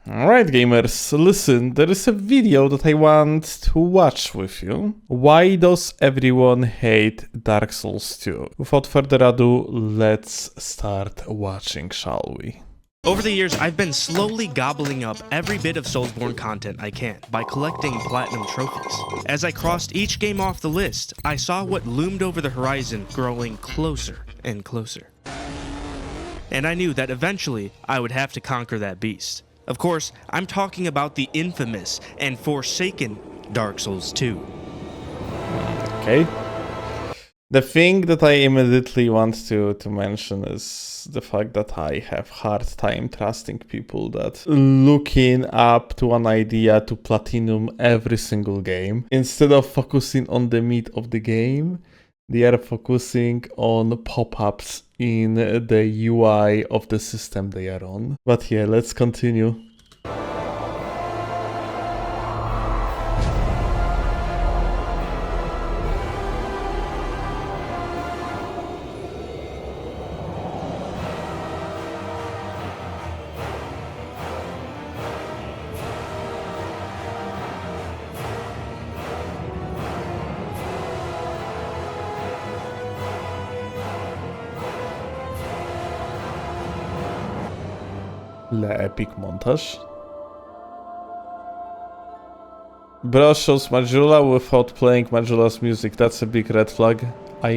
Alright gamers, listen, there is a video that I want to watch with you. Why does everyone hate Dark Souls 2? Without further ado, let's start watching, shall we? Over the years, I've been slowly gobbling up every bit of Soulsborne content I can by collecting platinum trophies. As I crossed each game off the list, I saw what loomed over the horizon growing closer and closer. And I knew that eventually I would have to conquer that beast. Of course, I'm talking about the infamous and forsaken Dark Souls 2. Okay. The thing that I immediately want to mention is the fact that I have hard time trusting people that looking up to an idea to platinum every single game. Instead of focusing on the meat of the game, they are focusing on pop-ups in the UI of the system they are on. But yeah, let's continue. Le epic montage. Bro shows Majula without playing Majula's music. That's a big red flag.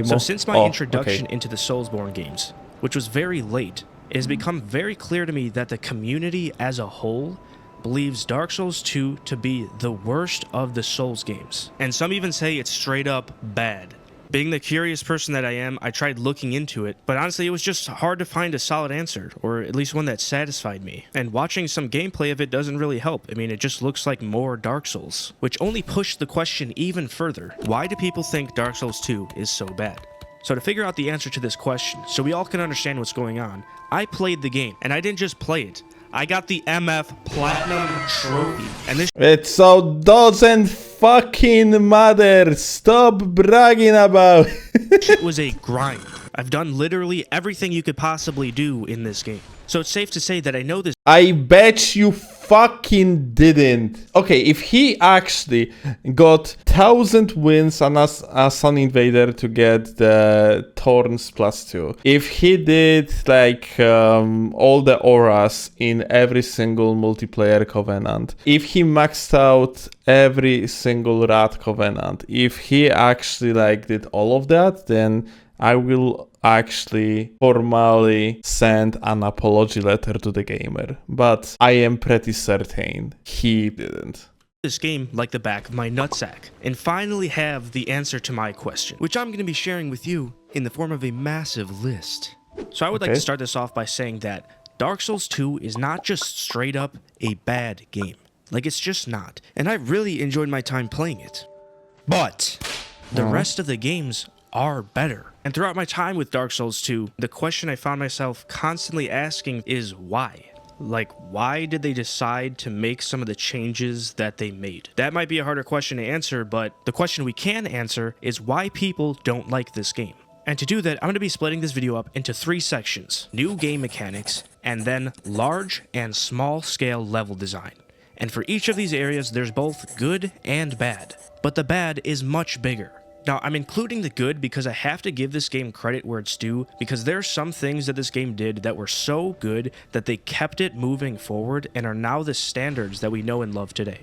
So since my introduction into the Soulsborne games, which was very late, it has become very clear to me that the community as a whole believes Dark Souls 2 to be the worst of the Souls games. And some even say it's straight up bad. Being the curious person that I am, I tried looking into it, but honestly it was just hard to find a solid answer, or at least one that satisfied me. And watching some gameplay of it doesn't really help. I mean, it just looks like more Dark Souls, which only pushed the question even further. Why do people think Dark Souls 2 is so bad? So to figure out the answer to this question, so we all can understand what's going on, I played the game, and I didn't just play it. I got the MF Platinum Trophy, and this it so doesn't fucking matter. Stop bragging about shit was a grind. I've done literally everything you could possibly do in this game. So it's safe to say that I know this. I bet you fucking didn't. Okay, if he actually got 1,000 wins as an invader to get the Thorns +2, if he did like all the auras in every single multiplayer covenant, if he maxed out every single rat covenant, if he actually like did all of that, then I will actually formally send an apology letter to the gamer, but I am pretty certain he didn't. This game like the back of my nutsack, and finally have the answer to my question, which I'm going to be sharing with you in the form of a massive list. So I would like to start this off by saying that Dark Souls 2 is not just straight up a bad game. Like, it's just not. And I really enjoyed my time playing it. But the rest of the games are better. And throughout my time with Dark Souls 2, the question I found myself constantly asking is why? Like, why did they decide to make some of the changes that they made? That might be a harder question to answer, but the question we can answer is why people don't like this game. And to do that, I'm going to be splitting this video up into 3 sections: new game mechanics, and then large and small scale level design. And for each of these areas, there's both good and bad, but the bad is much bigger. Now, I'm including the good because I have to give this game credit where it's due, because there are some things that this game did that were so good that they kept it moving forward and are now the standards that we know and love today.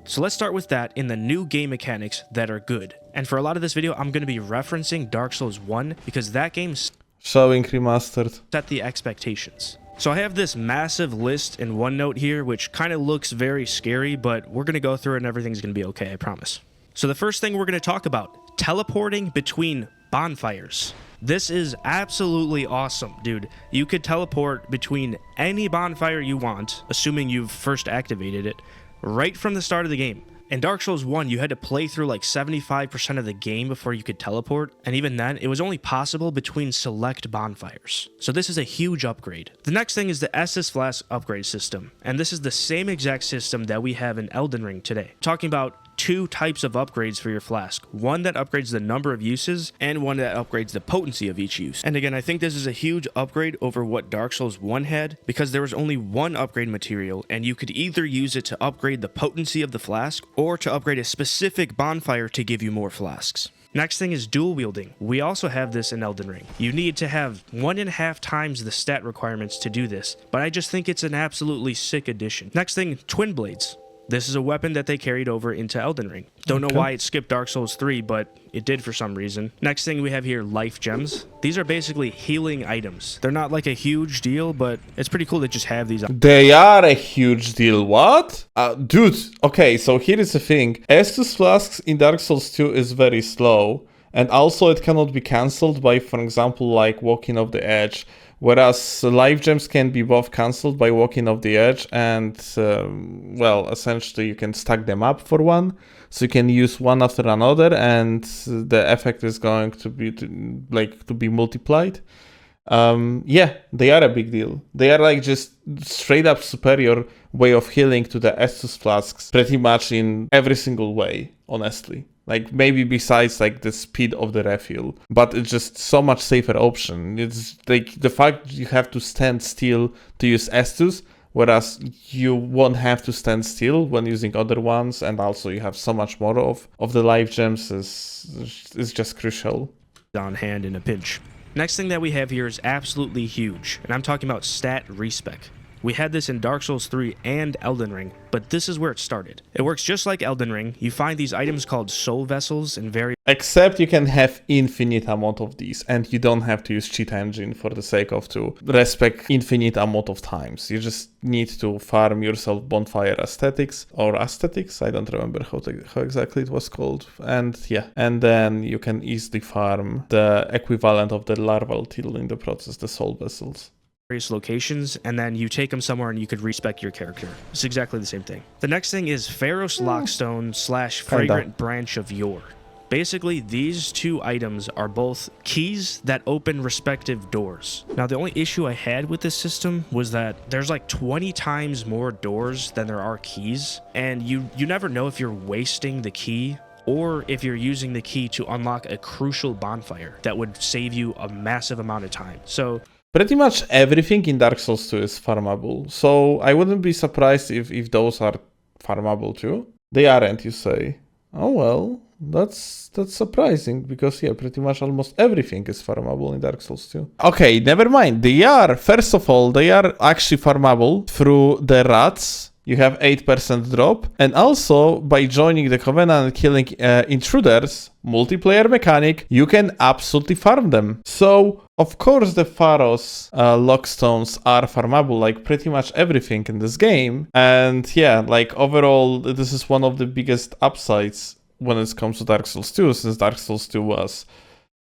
So let's start with that in the new game mechanics that are good. And for a lot of this video, I'm going to be referencing Dark Souls 1 because that game showing remastered set the expectations. So I have this massive list in OneNote here, which kind of looks very scary, but we're going to go through it and everything's going to be okay, I promise. So the first thing we're going to talk about, teleporting between bonfires. This is absolutely awesome, dude. You could teleport between any bonfire you want, assuming you've first activated it, right from the start of the game. In Dark Souls 1, you had to play through like 75% of the game before you could teleport, and even then, it was only possible between select bonfires. So this is a huge upgrade. The next thing is the Estus Flask upgrade system, and this is the same exact system that we have in Elden Ring today. Talking about two types of upgrades for your flask. One that upgrades the number of uses, and one that upgrades the potency of each use. And again, I think this is a huge upgrade over what Dark Souls 1 had, because there was only one upgrade material, and you could either use it to upgrade the potency of the flask, or to upgrade a specific bonfire to give you more flasks. Next thing is dual wielding. We also have this in Elden Ring. You need to have 1.5 times the stat requirements to do this, but I just think it's an absolutely sick addition. Next thing, twin blades. This is a weapon that they carried over into Elden Ring. Don't know why it skipped Dark Souls 3, but it did for some reason. Next thing we have here, life gems. These are basically healing items. They're not like a huge deal, but it's pretty cool to just have these. They are a huge deal. What? Dude, okay, so here is the thing. Estus Flasks in Dark Souls 2 is very slow, and also it cannot be cancelled by, for example, like walking off the edge. Whereas life gems can be both cancelled by walking off the edge and, well, essentially you can stack them up for one. So you can use one after another and the effect is going to be multiplied. Yeah, they are a big deal. They are like just straight up superior way of healing to the Estus Flasks pretty much in every single way, honestly. Like, maybe besides, like, the speed of the refuel. But it's just so much safer option. It's, like, the fact you have to stand still to use Estus, whereas you won't have to stand still when using other ones, and also you have so much more of the life gems is just crucial. On hand in a pinch. Next thing that we have here is absolutely huge, and I'm talking about stat respec. We had this in Dark Souls 3 and Elden Ring, but this is where it started. It works just like Elden Ring. You find these items called soul vessels in various... Except you can have infinite amount of these, and you don't have to use cheat engine for the sake of to respec infinite amount of times. You just need to farm yourself bonfire aesthetics, or aesthetics, I don't remember how exactly it was called. And yeah, and then you can easily farm the equivalent of the larval till in the process, the soul vessels. Various locations, and then you take them somewhere and you could respec your character. It's exactly the same thing. The next thing is Pharos Lockstone / Fragrant Branch of Yore. Basically, these two items are both keys that open respective doors. Now, the only issue I had with this system was that there's like 20 times more doors than there are keys, and you never know if you're wasting the key or if you're using the key to unlock a crucial bonfire that would save you a massive amount of time. So pretty much everything in Dark Souls 2 is farmable, so I wouldn't be surprised if those are farmable too. They aren't, you say? Oh well, that's surprising, because yeah, pretty much almost everything is farmable in Dark Souls 2. Okay, never mind. First of all, they are actually farmable through the rats. You have 8% drop, and also by joining the Covenant and killing intruders, multiplayer mechanic, you can absolutely farm them. So, of course, the Pharos Lockstones are farmable, like pretty much everything in this game. And yeah, like overall, this is one of the biggest upsides when it comes to Dark Souls 2, since Dark Souls 2 was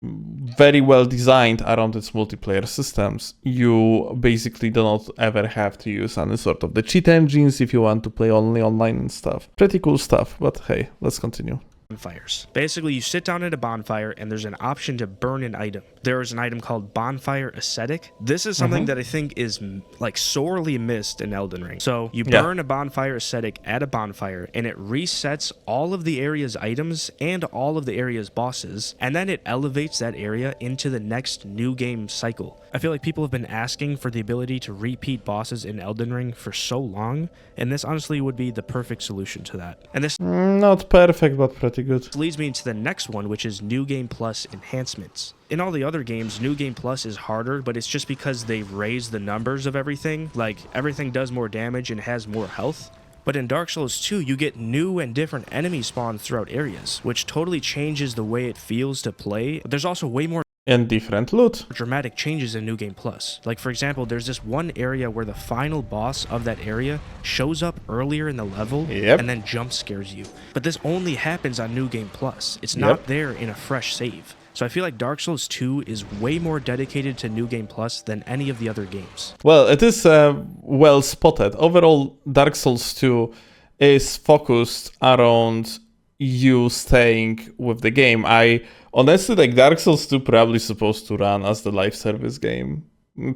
very well designed around its multiplayer systems. You basically do not ever have to use any sort of the cheat engines if you want to play only online and stuff. Pretty cool stuff, but hey, let's continue. Bonfires. Basically, you sit down at a bonfire and there's an option to burn an item. There is an item called Bonfire Ascetic. This is something that I think is like sorely missed in Elden Ring. So you burn a Bonfire Ascetic at a bonfire and it resets all of the area's items and all of the area's bosses, and then it elevates that area into the next new game cycle. I feel like people have been asking for the ability to repeat bosses in Elden Ring for so long, and this honestly would be the perfect solution to that. And this not perfect, but pretty good. Leads me into the next one, which is New Game Plus enhancements. In all the other games, New Game Plus is harder, but it's just because they've raised the numbers of everything. Like, everything does more damage and has more health. But in Dark Souls 2, you get new and different enemy spawns throughout areas, which totally changes the way it feels to play. There's also way more and different loot. Dramatic changes in New Game Plus. Like, for example, there's this one area where the final boss of that area shows up earlier in the level and then jump scares you. But this only happens on New Game Plus. It's not there in a fresh save. So I feel like Dark Souls 2 is way more dedicated to New Game Plus than any of the other games. Well, it is well spotted. Overall, Dark Souls 2 is focused around you staying with the game. I honestly, like, Dark Souls 2 probably supposed to run as the live service game.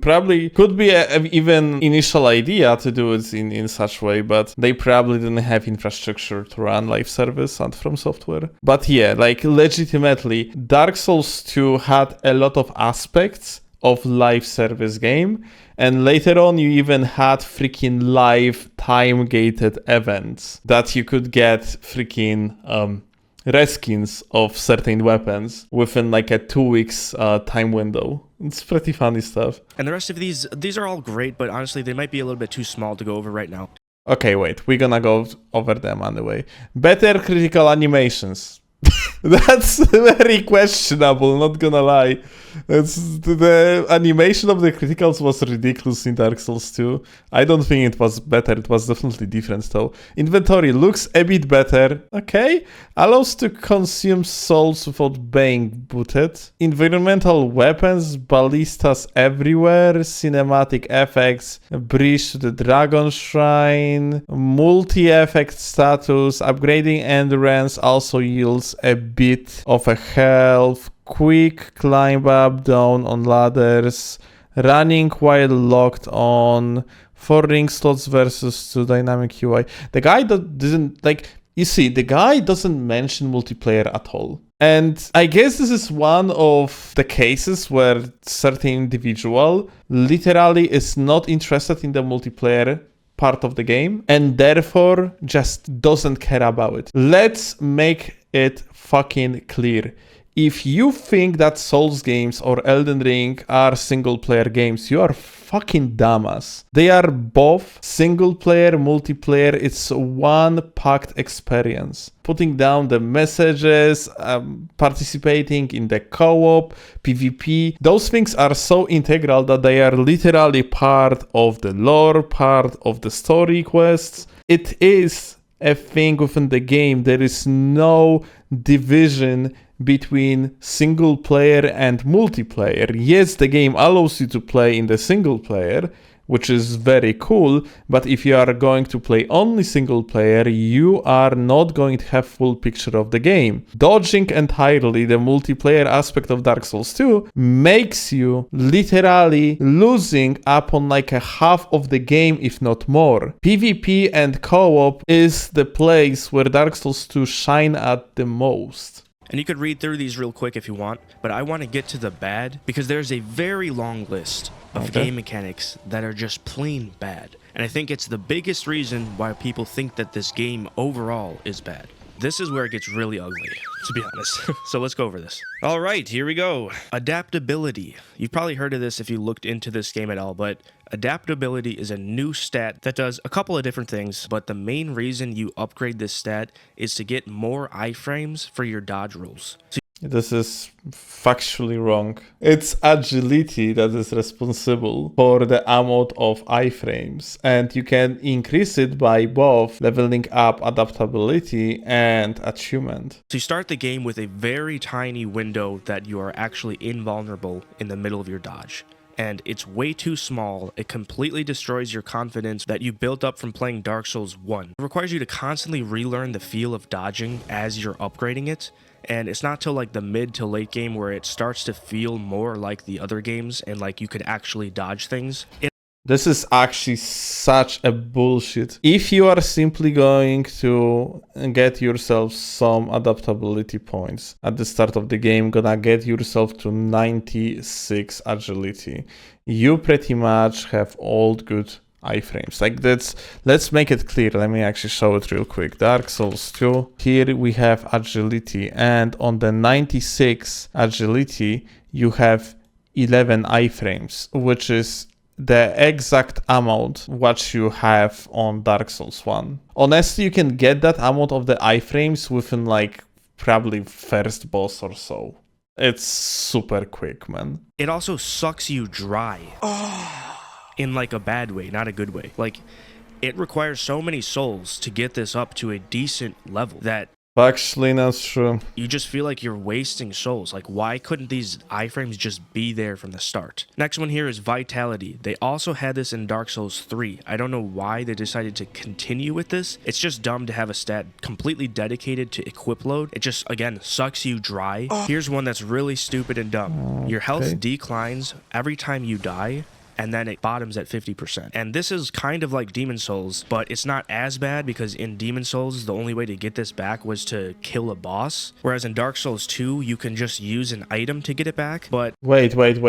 Probably could be even initial idea to do it in such way, but they probably didn't have infrastructure to run live service at FromSoftware. But yeah, like legitimately, Dark Souls 2 had a lot of aspects of live service game, and later on you even had freaking live time-gated events that you could get freaking reskins of certain weapons within like a 2 weeks time window. It's pretty funny stuff. And the rest of these are all great, but honestly, they might be a little bit too small to go over right now. Okay, wait, we're gonna go over them anyway. Better critical animations. That's very questionable, not gonna lie. The animation of the criticals was ridiculous in Dark Souls 2. I don't think it was better, it was definitely different though. Inventory looks a bit better, okay. Allows to consume souls without being booted. Environmental weapons, ballistas everywhere, cinematic effects, bridge to the dragon shrine, multi-effect status, upgrading endurance also yields a bit of a health, quick climb up down on ladders, running while locked on, 4 ring slots versus 2 dynamic UI. The guy doesn't like, you see, the guy doesn't mention multiplayer at all. And I guess this is one of the cases where certain individual literally is not interested in the multiplayer part of the game and therefore just doesn't care about it. Let's make it fucking clear. If you think that Souls games or Elden Ring are single-player games, you are fucking dumbass. They are both single-player, multiplayer. It's one packed experience. Putting down the messages, participating in the co-op, PvP, those things are so integral that they are literally part of the lore, part of the story quests. It is a thing within the game. There is no division between single player and multiplayer. Yes, the game allows you to play in the single player, which is very cool, but if you are going to play only single player, you are not going to have full picture of the game. Dodging entirely the multiplayer aspect of Dark Souls 2 makes you literally losing upon like a half of the game, if not more. PvP and co-op is the place where Dark Souls 2 shine at the most. And you could read through these real quick if you want, but I want to get to the bad because there's a very long list of game mechanics that are just plain bad. And I think it's the biggest reason why people think that this game overall is bad. This is where it gets really ugly, to be honest. So let's go over this. All right, here we go. Adaptability. You've probably heard of this if you looked into this game at all, but adaptability is a new stat that does a couple of different things, but the main reason you upgrade this stat is to get more iframes for your dodge rolls. This is factually wrong. It's agility that is responsible for the amount of iframes, and you can increase it by both leveling up adaptability and achievement. So you start the game with a very tiny window that you are actually invulnerable in the middle of your dodge. And it's way too small. It completely destroys your confidence that you built up from playing Dark Souls 1. It requires you to constantly relearn the feel of dodging as you're upgrading it. And it's not till like the mid to late game where it starts to feel more like the other games and like you could actually dodge things. This is actually such a bullshit. If you are simply going to get yourself some adaptability points at the start of the game, gonna get yourself to 96 agility, you pretty much have all good iframes. Like let's make it clear. Let me actually show it real quick. Dark Souls 2. Here we have agility, and on the 96 agility, you have 11 iframes, which is the exact amount what you have on Dark Souls 1. Honestly, you can get that amount of the iframes within like probably first boss or so. It's super quick, man. It also sucks you dry. In like a bad way, not a good way. Like, it requires so many souls to get this up to a decent level that Actually, not true. You just feel like you're wasting souls. Like, why couldn't these iframes just be there from the start? Next one here is Vitality. They also had this in Dark Souls 3. I don't know why they decided to continue with this. It's just dumb to have a stat completely dedicated to equip load. It just, again, sucks you dry. Here's one that's really stupid and dumb. Your health declines every time you die, and then it bottoms at 50%. And this is kind of like Demon Souls, but it's not as bad because in Demon Souls, the only way to get this back was to kill a boss. Whereas in Dark Souls 2, you can just use an item to get it back, but... Wait. Repeat.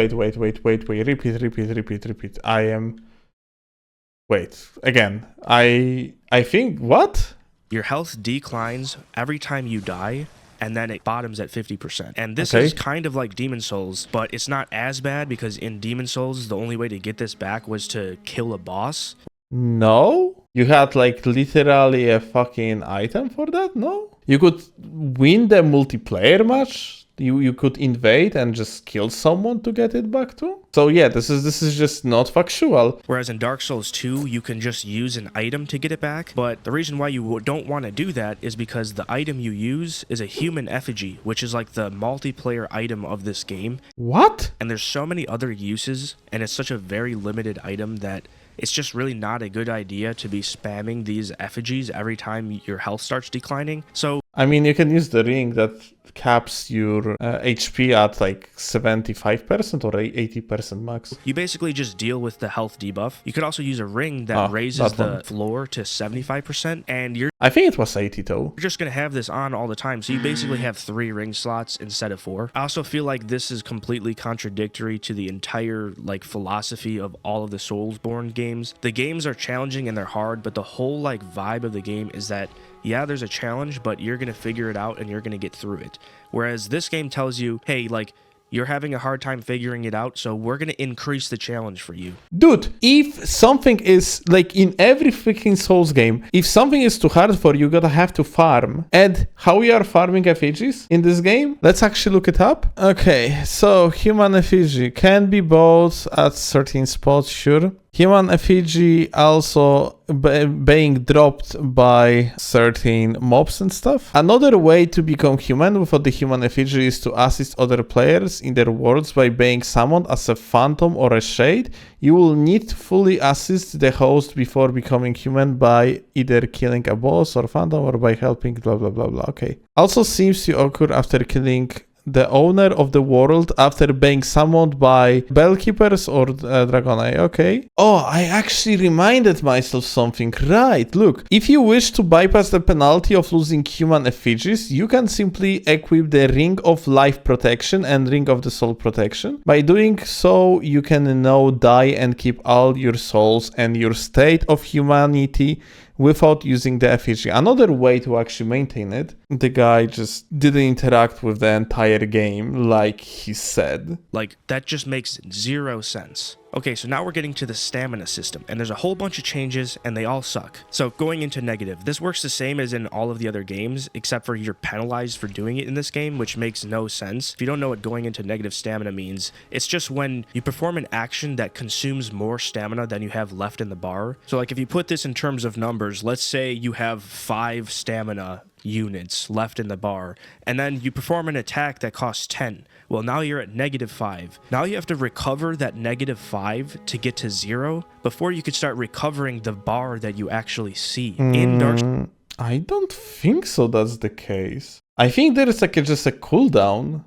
Wait, again. I think, what? Your health declines every time you die, and then it bottoms at 50%. And this is kind of like Demon Souls, but it's not as bad because in Demon Souls, the only way to get this back was to kill a boss. No? You had like literally a fucking item for that? No? You could win the multiplayer match? You could invade and just kill someone to get it back too? So yeah, this is just not factual. Whereas in Dark Souls 2, you can just use an item to get it back. But the reason why you don't want to do that is because the item you use is a human effigy, which is like the multiplayer item of this game. What? And there's so many other uses, and it's such a very limited item that it's just really not a good idea to be spamming these effigies every time your health starts declining. So I mean, you can use the ring that caps your HP at like 75% or 80% max. You basically just deal with the health debuff. You could also use a ring that raises the floor to 75%, and I think it was 80 though. You're just going to have this on all the time, so you basically have 3 ring slots instead of 4. I also feel like this is completely contradictory to the entire like philosophy of all of the Soulsborne games. The games are challenging and they're hard, but the whole like vibe of the game is that yeah, there's a challenge, but you're going to figure it out and you're going to get through it. Whereas this game tells you, hey, like, you're having a hard time figuring it out, so we're going to increase the challenge for you. Dude, if something is, like in every freaking Souls game, if something is too hard for you, gotta have to farm. And how we are farming effigies in this game? Let's actually look it up. Okay, so human effigy can be bought at certain spots, sure. Human effigy also being dropped by certain mobs and stuff. Another way to become human without the human effigy is to assist other players in their worlds by being summoned as a phantom or a shade. You will need to fully assist the host before becoming human by either killing a boss or phantom or by helping blah blah blah blah. Okay. Also seems to occur after killing the owner of the world after being summoned by bellkeepers or dragonite. Okay. Oh, I actually reminded myself something. Right, look. If you wish to bypass the penalty of losing human effigies, you can simply equip the Ring of Life Protection and Ring of the Soul Protection. By doing so, you can now die and keep all your souls and your state of humanity without using the effigy. Another way to actually maintain it, the guy just didn't interact with the entire game like he said. Like, that just makes 0 sense. Okay, so now we're getting to the stamina system, and there's a whole bunch of changes, and they all suck. So going into negative, this works the same as in all of the other games, except for you're penalized for doing it in this game, which makes no sense. If you don't know what going into negative stamina means, it's just when you perform an action that consumes more stamina than you have left in the bar. So like if you put this in terms of numbers, let's say you have 5 stamina units left in the bar, and then you perform an attack that costs 10. Well, now you're at -5. Now you have to recover that -5 to get to 0 before you could start recovering the bar that you actually see. In Dark I don't think so that's the case. I think there is like just a cooldown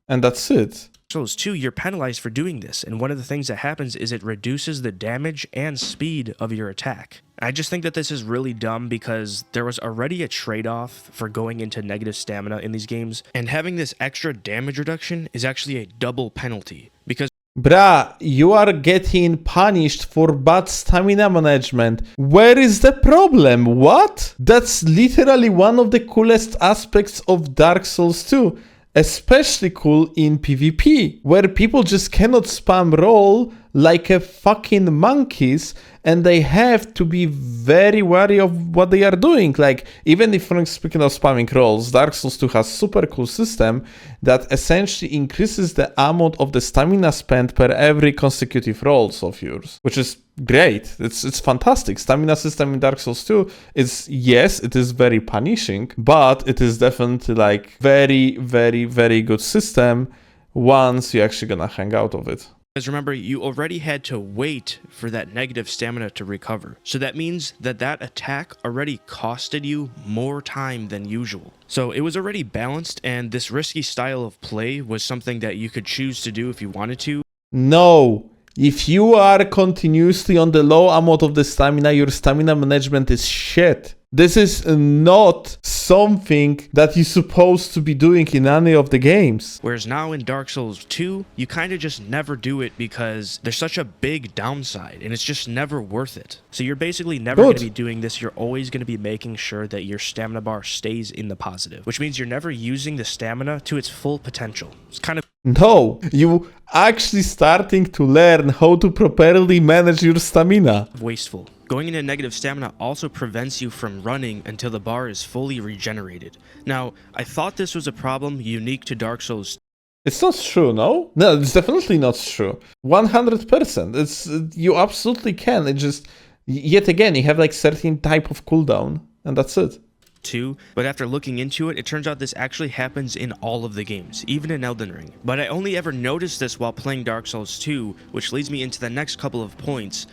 and that's it. Souls 2, you're penalized for doing this, and one of the things that happens is it reduces the damage and speed of your attack. I just think that this is really dumb because there was already a trade-off for going into negative stamina in these games, and having this extra damage reduction is actually a double penalty, because bruh, you are getting punished for bad stamina management. Where is the problem? What? That's literally one of the coolest aspects of Dark Souls 2. Especially cool in PvP, where people just cannot spam roll like a fucking monkeys, and they have to be very wary of what they are doing. Like, even if, speaking of spamming rolls, Dark Souls 2 has super cool system that essentially increases the amount of the stamina spent per every consecutive rolls of yours, which is great. It's fantastic. Stamina system in Dark Souls 2 is, yes, it is very punishing, but it is definitely like very, very, very good system once you're actually gonna hang out of it. Because remember, you already had to wait for that negative stamina to recover. So that means that that attack already costed you more time than usual. So it was already balanced, and this risky style of play was something that you could choose to do if you wanted to. No. If you are continuously on the low amount of the stamina, your stamina management is shit. This is not something that you're supposed to be doing in any of the games. Whereas now in Dark Souls 2, you kind of just never do it because there's such a big downside and it's just never worth it. So you're basically never going to be doing this. You're always going to be making sure that your stamina bar stays in the positive, which means you're never using the stamina to its full potential. It's kind of... No, you actually starting to learn how to properly manage your stamina. Wasteful. Going into negative stamina also prevents you from running until the bar is fully regenerated. Now, I thought this was a problem unique to Dark Souls. It's not true, no? No, it's definitely not true. 100%. It's you absolutely can. It just, yet again, you have like certain type of cooldown, and that's it. Too, but after looking into it, it turns out this actually happens in all of the games, even in Elden Ring. But I only ever noticed this while playing Dark Souls 2, which leads me into the next couple of points.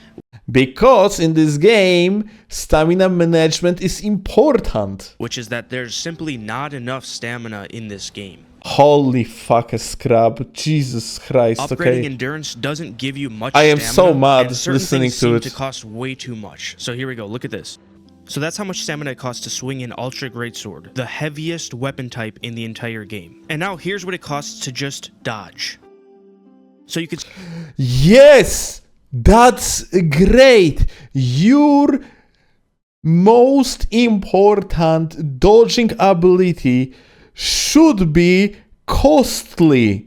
Because in this game, stamina management is important. Which is that there's simply not enough stamina in this game. Holy fuck, a scrub. Jesus Christ, Upgrading okay. endurance doesn't give you much I am stamina, so mad and certain listening things to seem it. to cost way too much. So here we go, look at this. So that's how much stamina it costs to swing an Ultra Greatsword, the heaviest weapon type in the entire game. And now here's what it costs to just dodge. So you could... Yes! That's great! Your most important dodging ability should be costly.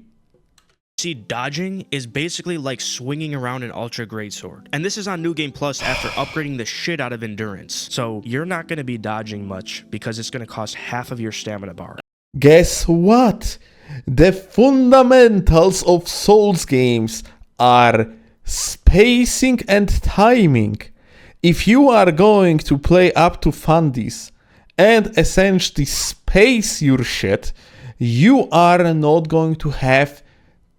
See, dodging is basically like swinging around an Ultra Greatsword. And this is on New Game Plus after upgrading the shit out of endurance. So you're not going to be dodging much because it's going to cost half of your stamina bar. Guess what? The fundamentals of Souls games are spacing and timing. If you are going to play up to fundies and essentially space your shit, you are not going to have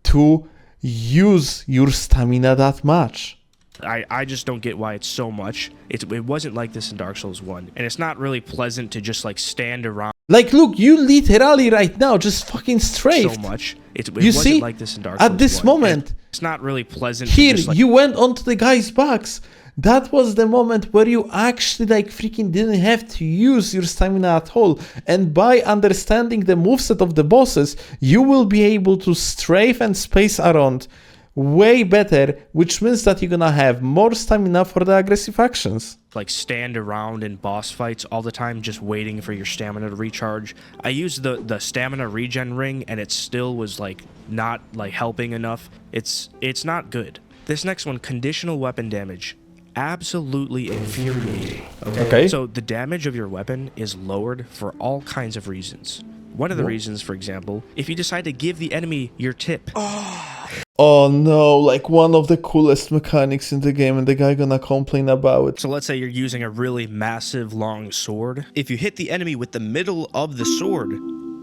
to use your stamina that much. I just don't get why it's so much. It wasn't like this in Dark Souls 1. And it's not really pleasant to just like stand around. Like, look, you literally right now just fucking strafed. So much. It you wasn't see, like this in Dark Souls 1. at this moment, it's not really pleasant. here, to just, like, you went onto the guy's backs. That was the moment where you actually like freaking didn't have to use your stamina at all. And by understanding the moveset of the bosses, you will be able to strafe and space around way better, which means that you're gonna have more stamina for the aggressive actions. Like stand around in boss fights all the time just waiting for your stamina to recharge. I used the stamina regen ring and it still was like not like helping enough. It's not good. This next one, conditional weapon damage. Absolutely infuriating. Okay? So the damage of your weapon is lowered for all kinds of reasons. One of the reasons, for example, if you decide to give the enemy your tip. Oh no, like one of the coolest mechanics in the game and the guy gonna complain about it. So let's say you're using a really massive long sword. If you hit the enemy with the middle of the sword,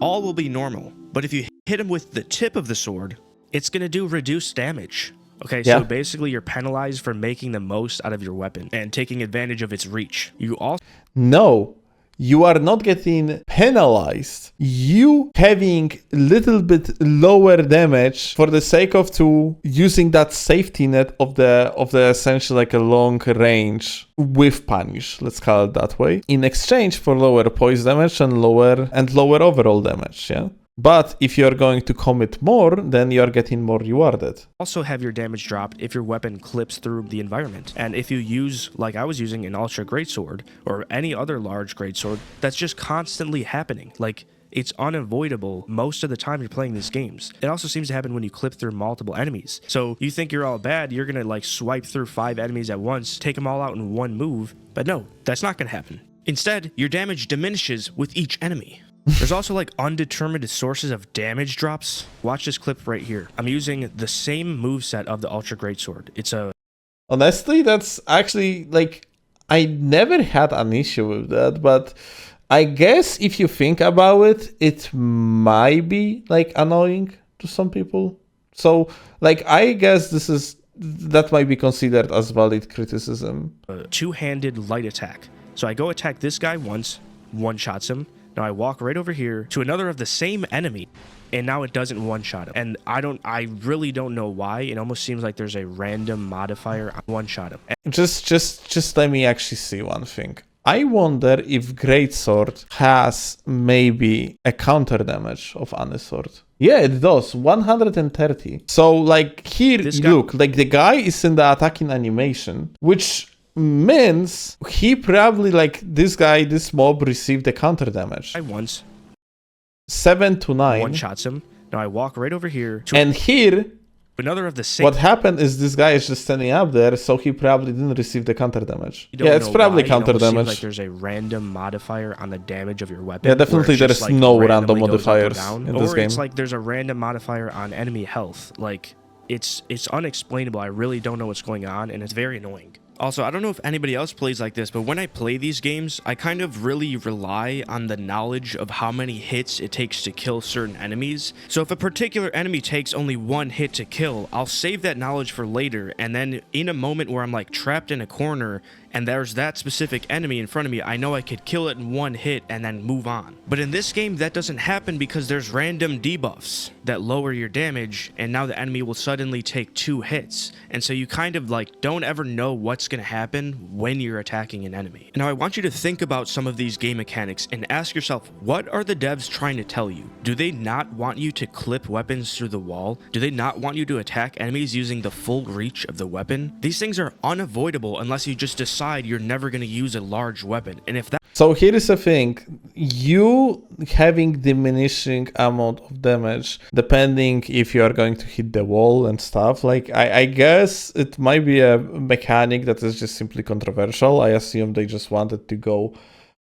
all will be normal. But if you hit him with the tip of the sword, it's gonna do reduced damage. Okay, so basically you're penalized for making the most out of your weapon and taking advantage of its reach. You also... No, you are not getting penalized. You having a little bit lower damage for the sake of using that safety net of the essentially like a long range with punish, let's call it that way, in exchange for lower poise damage and lower overall damage, yeah? But if you're going to commit more, then you're getting more rewarded. Also have your damage drop if your weapon clips through the environment. And if you use, like I was using, an Ultra Greatsword or any other large Greatsword, that's just constantly happening. Like, It's unavoidable most of the time you're playing these games. It also seems to happen when you clip through multiple enemies. So you think you're all bad, you're gonna like swipe through 5 enemies at once, take them all out in one move, but no, that's not gonna happen. Instead, your damage diminishes with each enemy. There's also like undetermined sources of damage drops. Watch this clip right here. I'm using the same moveset of the Ultra Greatsword. It's a... Honestly, that's actually like, I never had an issue with that, but I guess if you think about it, it might be like annoying to some people. So like, I guess that might be considered as valid criticism. Two-handed light attack. So I go attack this guy once, one-shots him. Now I walk right over here to another of the same enemy, and now it doesn't one-shot him. And I really don't know why. It almost seems like there's a random modifier on one-shot him. Just let me actually see one thing. I wonder if Greatsword has maybe a counter damage of any sort. Yeah, it does. 130. So like here, look, like the guy is in the attacking animation, which means he probably, like, this mob received the counter damage. I once 7 to 9. One shots him. Now I walk right over here to and here another of the same. What happened is this guy is just standing up there, so he probably didn't receive the counter damage. Yeah, it's probably counter damage. Like there's a random modifier on the damage of your weapon. Yeah, definitely there is like no random modifiers in this game. Or it's like there's a random modifier on enemy health. Like it's unexplainable. I really don't know what's going on, and it's very annoying. Also, I don't know if anybody else plays like this, but when I play these games, I kind of really rely on the knowledge of how many hits it takes to kill certain enemies. So if a particular enemy takes only 1 hit to kill, I'll save that knowledge for later, and then in a moment where I'm like trapped in a corner and there's that specific enemy in front of me, I know I could kill it in 1 hit and then move on. But in this game, that doesn't happen because there's random debuffs that lower your damage, and now the enemy will suddenly take 2 hits. And so you kind of like don't ever know what's going to happen when you're attacking an enemy. Now I want you to think about some of these game mechanics and ask yourself, what are the devs trying to tell you? Do they not want you to clip weapons through the wall? Do they not want you to attack enemies using the full reach of the weapon? These things are unavoidable unless you just decide you're never going to use a large weapon. And if that... So here is the thing, you having diminishing amount of damage depending if you are going to hit the wall and stuff, like I guess it might be a mechanic that is just simply controversial. I assume they just wanted to go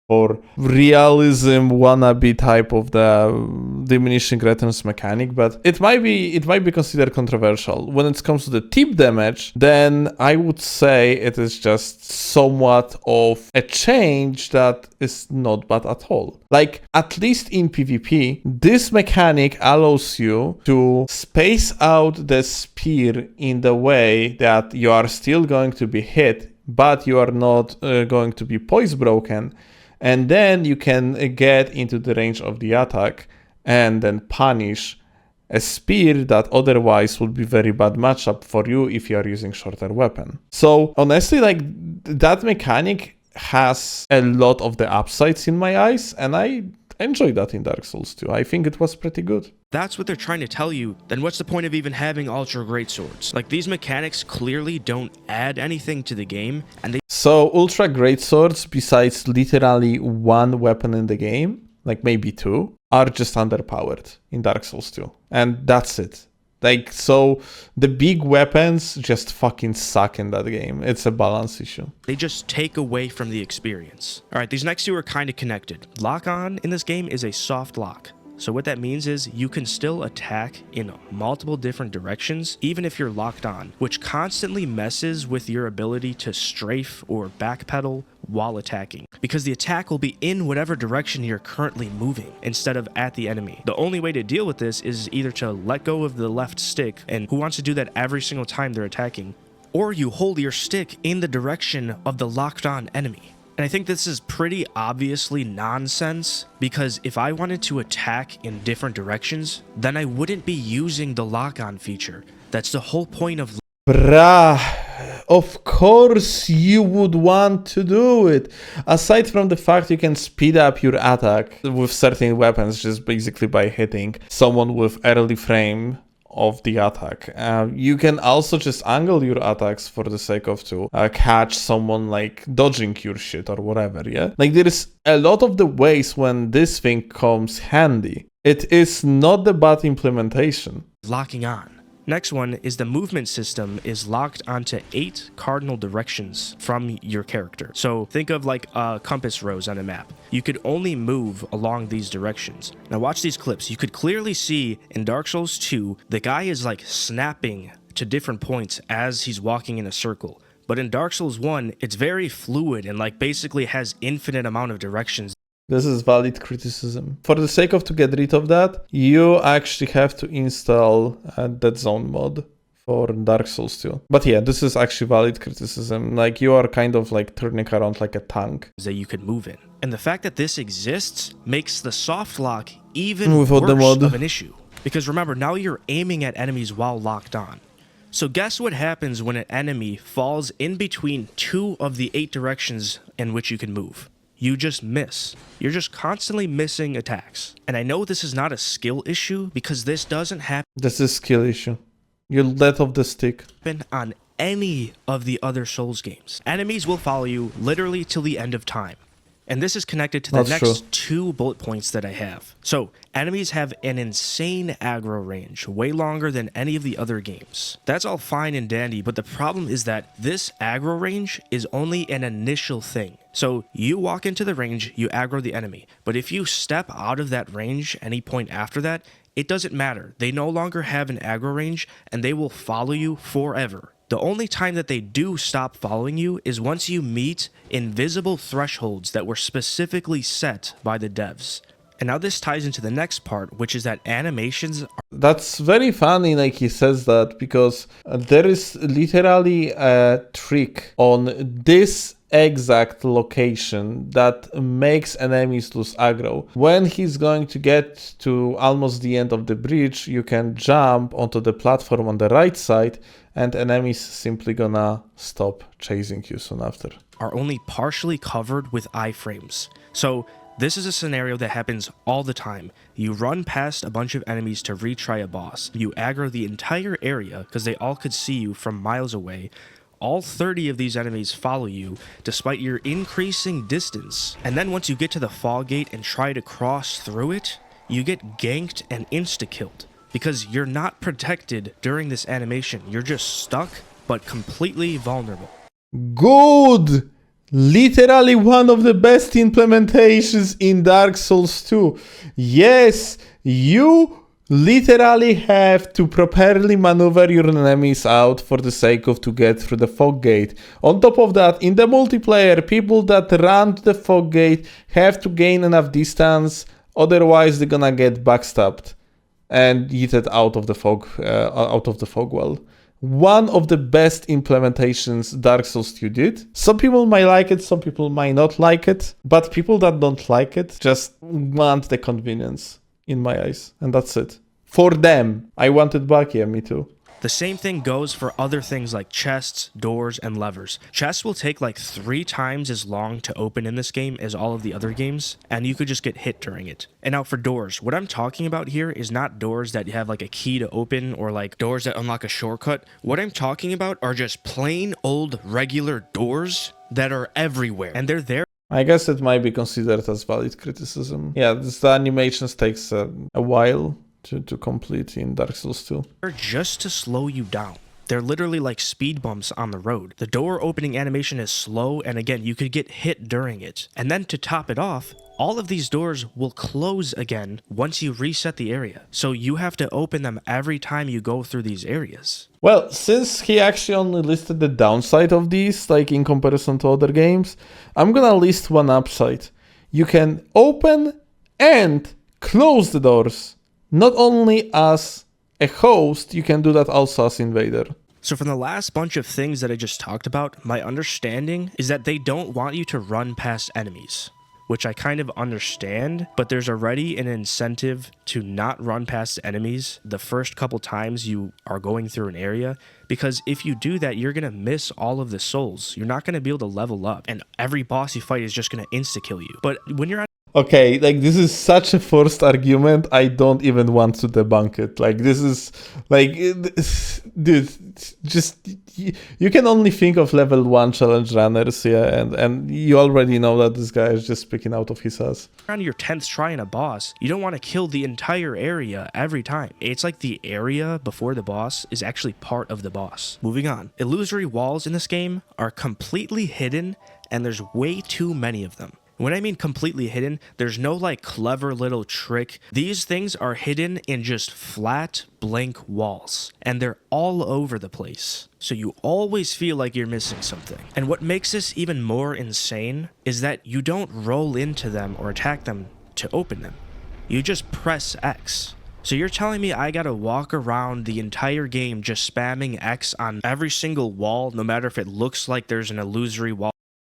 for realism wannabe type of the diminishing returns mechanic, but it might be considered controversial. When it comes to the tip damage, then I would say it is just somewhat of a change that is not bad at all. Like, at least in PvP, this mechanic allows you to space out the spear in the way that you are still going to be hit, but you are not going to be poise broken. And then you can get into the range of the attack and then punish a spear that otherwise would be very bad matchup for you if you are using shorter weapon. So honestly, like, that mechanic has a lot of the upsides in my eyes, and I enjoyed that in Dark Souls 2. I think it was pretty good. That's what they're trying to tell you, then what's the point of even having Ultra Greatswords? Like, these mechanics clearly don't add anything to the game, and they... So, Ultra Greatswords, besides literally 1 weapon in the game, like maybe 2, are just underpowered in Dark Souls 2. And that's it. Like, so the big weapons just fucking suck in that game. It's a balance issue. They just take away from the experience. Alright, these next 2 are kind of connected. Lock on in this game is a soft lock. So what that means is you can still attack in multiple different directions, even if you're locked on, which constantly messes with your ability to strafe or backpedal while attacking, because the attack will be in whatever direction you're currently moving instead of at the enemy. The only way to deal with this is either to let go of the left stick, and who wants to do that every single time they're attacking, or you hold your stick in the direction of the locked on enemy. And I think this is pretty obviously nonsense, because if I wanted to attack in different directions, then I wouldn't be using the lock-on feature. That's the whole point of... Bruh, of course you would want to do it. Aside from the fact you can speed up your attack with certain weapons just basically by hitting someone with early frame of the attack. You can also just angle your attacks for the sake of to catch someone like dodging your shit or whatever, yeah? Like there is a lot of the ways when this thing comes handy. It is not the bad implementation. Locking on. Next one is the movement system is locked onto 8 cardinal directions from your character. So think of like compass rose on a map. You could only move along these directions. Now watch these clips. You could clearly see in Dark Souls 2, the guy is like snapping to different points as he's walking in a circle. But in Dark Souls 1, it's very fluid and like basically has infinite amount of directions. This is valid criticism. For the sake of to get rid of that, you actually have to install that zone mod for Dark Souls 2. But yeah, this is actually valid criticism. Like you are kind of like turning around like a tank. That you could move in. And the fact that this exists makes the soft lock even Without the worse mod. of an issue. Because remember, now you're aiming at enemies while locked on. So guess what happens when an enemy falls in between 2 of the 8 directions in which you can move? You just miss. You're just constantly missing attacks. And I know this is not a skill issue because this doesn't happen. This is a skill issue. You let off the stick. On any of the other Souls games. Enemies will follow you literally till the end of time. And this is connected to the next 2 bullet points that I have. So, enemies have an insane aggro range, way longer than any of the other games. That's all fine and dandy, but the problem is that this aggro range is only an initial thing. So, you walk into the range, you aggro the enemy. But if you step out of that range any point after that, it doesn't matter. They no longer have an aggro range, and they will follow you forever. The only time that they do stop following you is once you meet invisible thresholds that were specifically set by the devs. And now this ties into the next part, which is that animations are... That's very funny, like he says that, because there is literally a trick on this exact location that makes enemies lose aggro. When he's going to get to almost the end of the bridge, you can jump onto the platform on the right side, and enemies simply gonna stop chasing you soon after. Are only partially covered with iframes. So this is a scenario that happens all the time. You run past a bunch of enemies to retry a boss. You aggro the entire area because they all could see you from miles away. All 30 of these enemies follow you despite your increasing distance. And then once you get to the fog gate and try to cross through it, you get ganked and insta-killed. Because you're not protected during this animation. You're just stuck, but completely vulnerable. Good! Literally one of the best implementations in Dark Souls 2. Yes, you literally have to properly maneuver your enemies out for the sake of to get through the fog gate. On top of that, in the multiplayer, people that run to the fog gate have to gain enough distance, otherwise they're gonna get backstabbed and yeeted out of the fog well. One of the best implementations Dark Souls 2 did. Some people might like it, some people might not like it, but people that don't like it just want the convenience, in my eyes, and that's it. For them, I want it back, yeah, me too. The same thing goes for other things like chests, doors, and levers. Chests will take like 3 times as long to open in this game as all of the other games, and you could just get hit during it. And now for doors, what I'm talking about here is not doors that have like a key to open or like doors that unlock a shortcut. What I'm talking about are just plain old regular doors that are everywhere, and they're there. I guess it might be considered as valid criticism. Yeah, the animations takes a while to complete in Dark Souls 2. Just to slow you down. They're literally like speed bumps on the road. The door opening animation is slow, and again, you could get hit during it. And then to top it off, all of these doors will close again once you reset the area. So you have to open them every time you go through these areas. Well, since he actually only listed the downside of these, like in comparison to other games, I'm gonna list one upside. You can open and close the doors. Not only as a host, you can do that also as invader. So from the last bunch of things that I just talked about, my understanding is that they don't want you to run past enemies, which I kind of understand, but there's already an incentive to not run past enemies the first couple times you are going through an area, because if you do that, you're going to miss all of the souls. You're not going to be able to level up, and every boss you fight is just going to insta-kill you. But when you're Okay, like this is such a forced argument. I don't even want to debunk it. Like this is like, dude, just you can only think of level 1 challenge runners, yeah, and you already know that this guy is just speaking out of his ass. On your 10th try in a boss, you don't want to kill the entire area every time. It's like the area before the boss is actually part of the boss. Moving on. Illusory walls in this game are completely hidden, and there's way too many of them. When I mean completely hidden, there's no like clever little trick. These things are hidden in just flat, blank walls, and they're all over the place. So you always feel like you're missing something. And what makes this even more insane is that you don't roll into them or attack them to open them. You just press X. So you're telling me I gotta walk around the entire game just spamming X on every single wall, no matter if it looks like there's an illusory wall?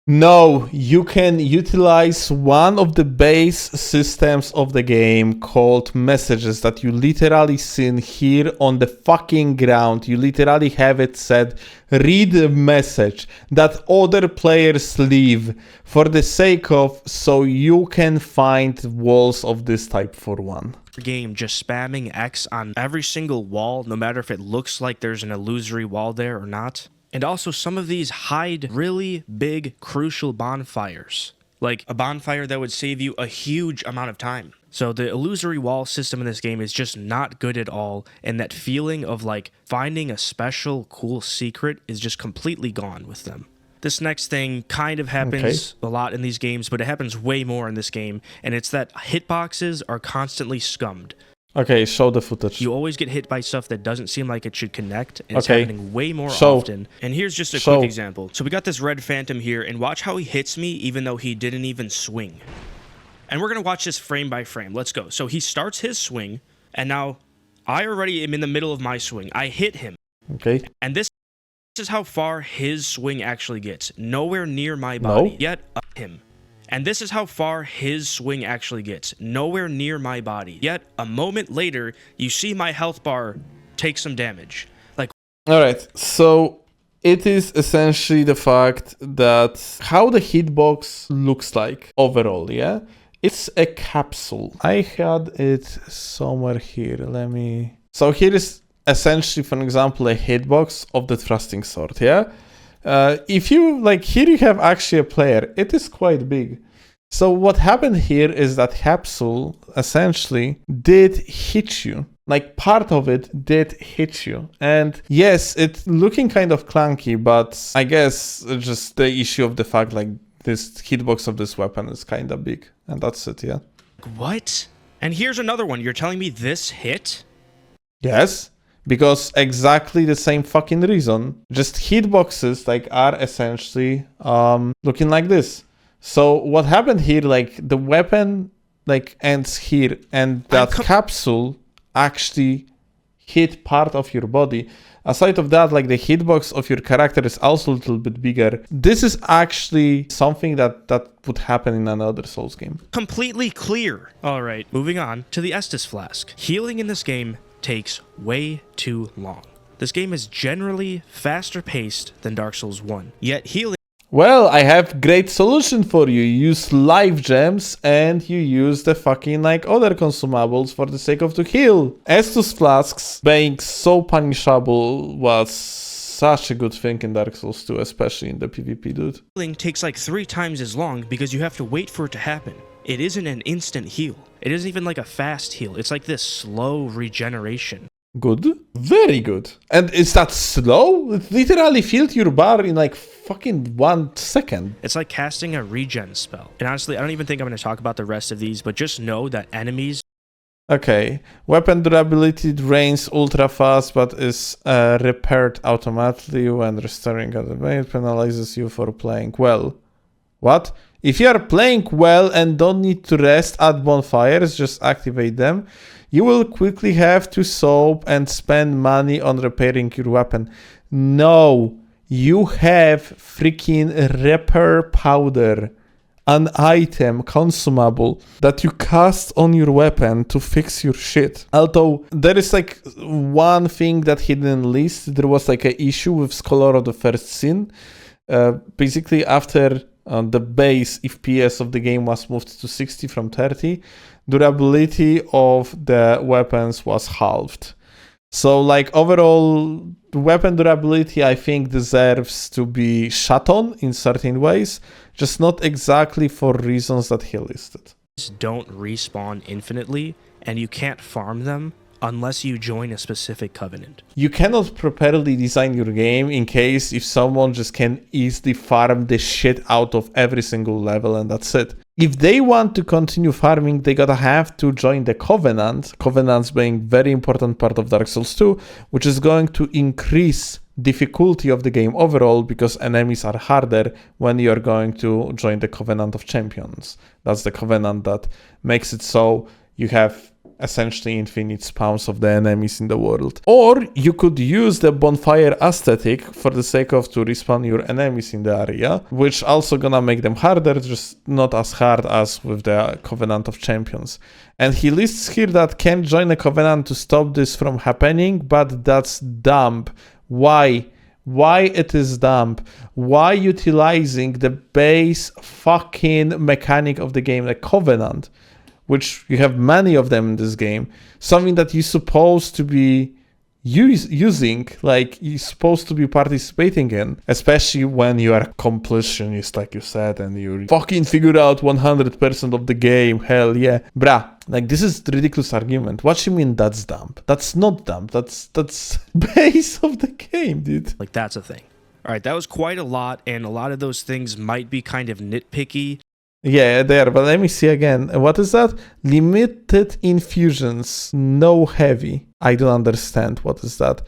No, you can utilize one of the base systems of the game called messages that you literally see here on the fucking ground. You literally have it said, read a message that other players leave for the sake of, so you can find walls of this type for one. Game just spamming X on every single wall, no matter if it looks like there's an illusory wall there or not. And also, some of these hide really big, crucial bonfires. Like a bonfire that would save you a huge amount of time. So the illusory wall system in this game is just not good at all. And that feeling of like finding a special, cool secret is just completely gone with them. This next thing kind of happens a lot in these games, but it happens way more in this game. And it's that hitboxes are constantly scummed. Okay, show the footage. You always get hit by stuff that doesn't seem like it should connect, and it's happening way more often. And here's just a quick example. So we got this red phantom here, and watch how he hits me even though he didn't even swing. And we're going to watch this frame by frame. Let's go. So he starts his swing, and now I already am in the middle of my swing. I hit him. Okay. And this is how far his swing actually gets. Nowhere near my body. Yet him. And this is how far his swing actually gets. Nowhere near my body. Yet, a moment later, you see my health bar take some damage. Like, alright, so it is essentially the fact that how the hitbox looks like overall, yeah? It's a capsule. I had it somewhere here. So here is essentially, for example, a hitbox of the thrusting sword, yeah? If you, like, here you have actually a player. It is quite big. So what happened here is that capsule essentially did hit you. Like, part of it did hit you. And yes, it's looking kind of clunky, but I guess just the issue of the fact, like, this hitbox of this weapon is kind of big. And that's it, yeah. What? And here's another one. You're telling me this hit? Yes. Because exactly the same fucking reason. Just hitboxes like are essentially looking like this. So what happened here, like the weapon like ends here and that capsule actually hit part of your body. Aside of that, like the hitbox of your character is also a little bit bigger. This is actually something that would happen in another Souls game. Completely clear. All right, moving on to the Estus Flask. Healing in this game takes way too long. This game is generally faster paced than Dark Souls 1, yet healing... Well, I have great solution for you. You use life gems and you use the fucking like other consumables for the sake of to heal. Estus Flasks being so punishable was such a good thing in Dark Souls 2, especially in the PvP, dude. Healing takes like 3 times as long because you have to wait for it to happen. It isn't an instant heal. It isn't even like a fast heal. It's like this slow regeneration. Good. Very good. And is that slow? It literally filled your bar in like fucking 1 second. It's like casting a regen spell. And honestly, I don't even think I'm going to talk about the rest of these, but just know that enemies... Okay. Weapon durability drains ultra fast, but is repaired automatically when restoring at the main. It penalizes you for playing well. What? If you are playing well and don't need to rest at bonfires, just activate them. You will quickly have to soap and spend money on repairing your weapon. No, you have freaking repair powder, an item, consumable, that you cast on your weapon to fix your shit. Although there is like one thing that he didn't list. There was like an issue with Scholar of the First Sin. Basically after the base FPS of the game was moved to 60 from 30, durability of the weapons was halved. So like overall, weapon durability I think deserves to be shut on in certain ways, just not exactly for reasons that he listed. Don't respawn infinitely, and you can't farm them unless you join a specific covenant. You cannot properly design your game in case if someone just can easily farm the shit out of every single level and that's it. If they want to continue farming, they gotta have to join the Covenant. Covenants being very important part of Dark Souls 2, which is going to increase difficulty of the game overall because enemies are harder when you're going to join the Covenant of Champions. That's the Covenant that makes it so you have essentially infinite spawns of the enemies in the world. Or you could use the bonfire aesthetic for the sake of to respawn your enemies in the area, which also gonna make them harder, just not as hard as with the Covenant of Champions. And he lists here that can join a Covenant to stop this from happening, but that's dumb. Why? Why it is dumb? Why utilizing the base fucking mechanic of the game, the Covenant, which you have many of them in this game, something that you're supposed to be using, like you're supposed to be participating in, especially when you are completionist, like you said, and you fucking figure out 100% of the game, hell yeah. Bruh, like this is the ridiculous argument. What you mean that's dumb? That's not dumb, that's base of the game, dude. Like that's a thing. All right, that was quite a lot, and a lot of those things might be kind of nitpicky. Yeah, there, but let me see again. What is that? Limited infusions, no heavy. I don't understand. What is that?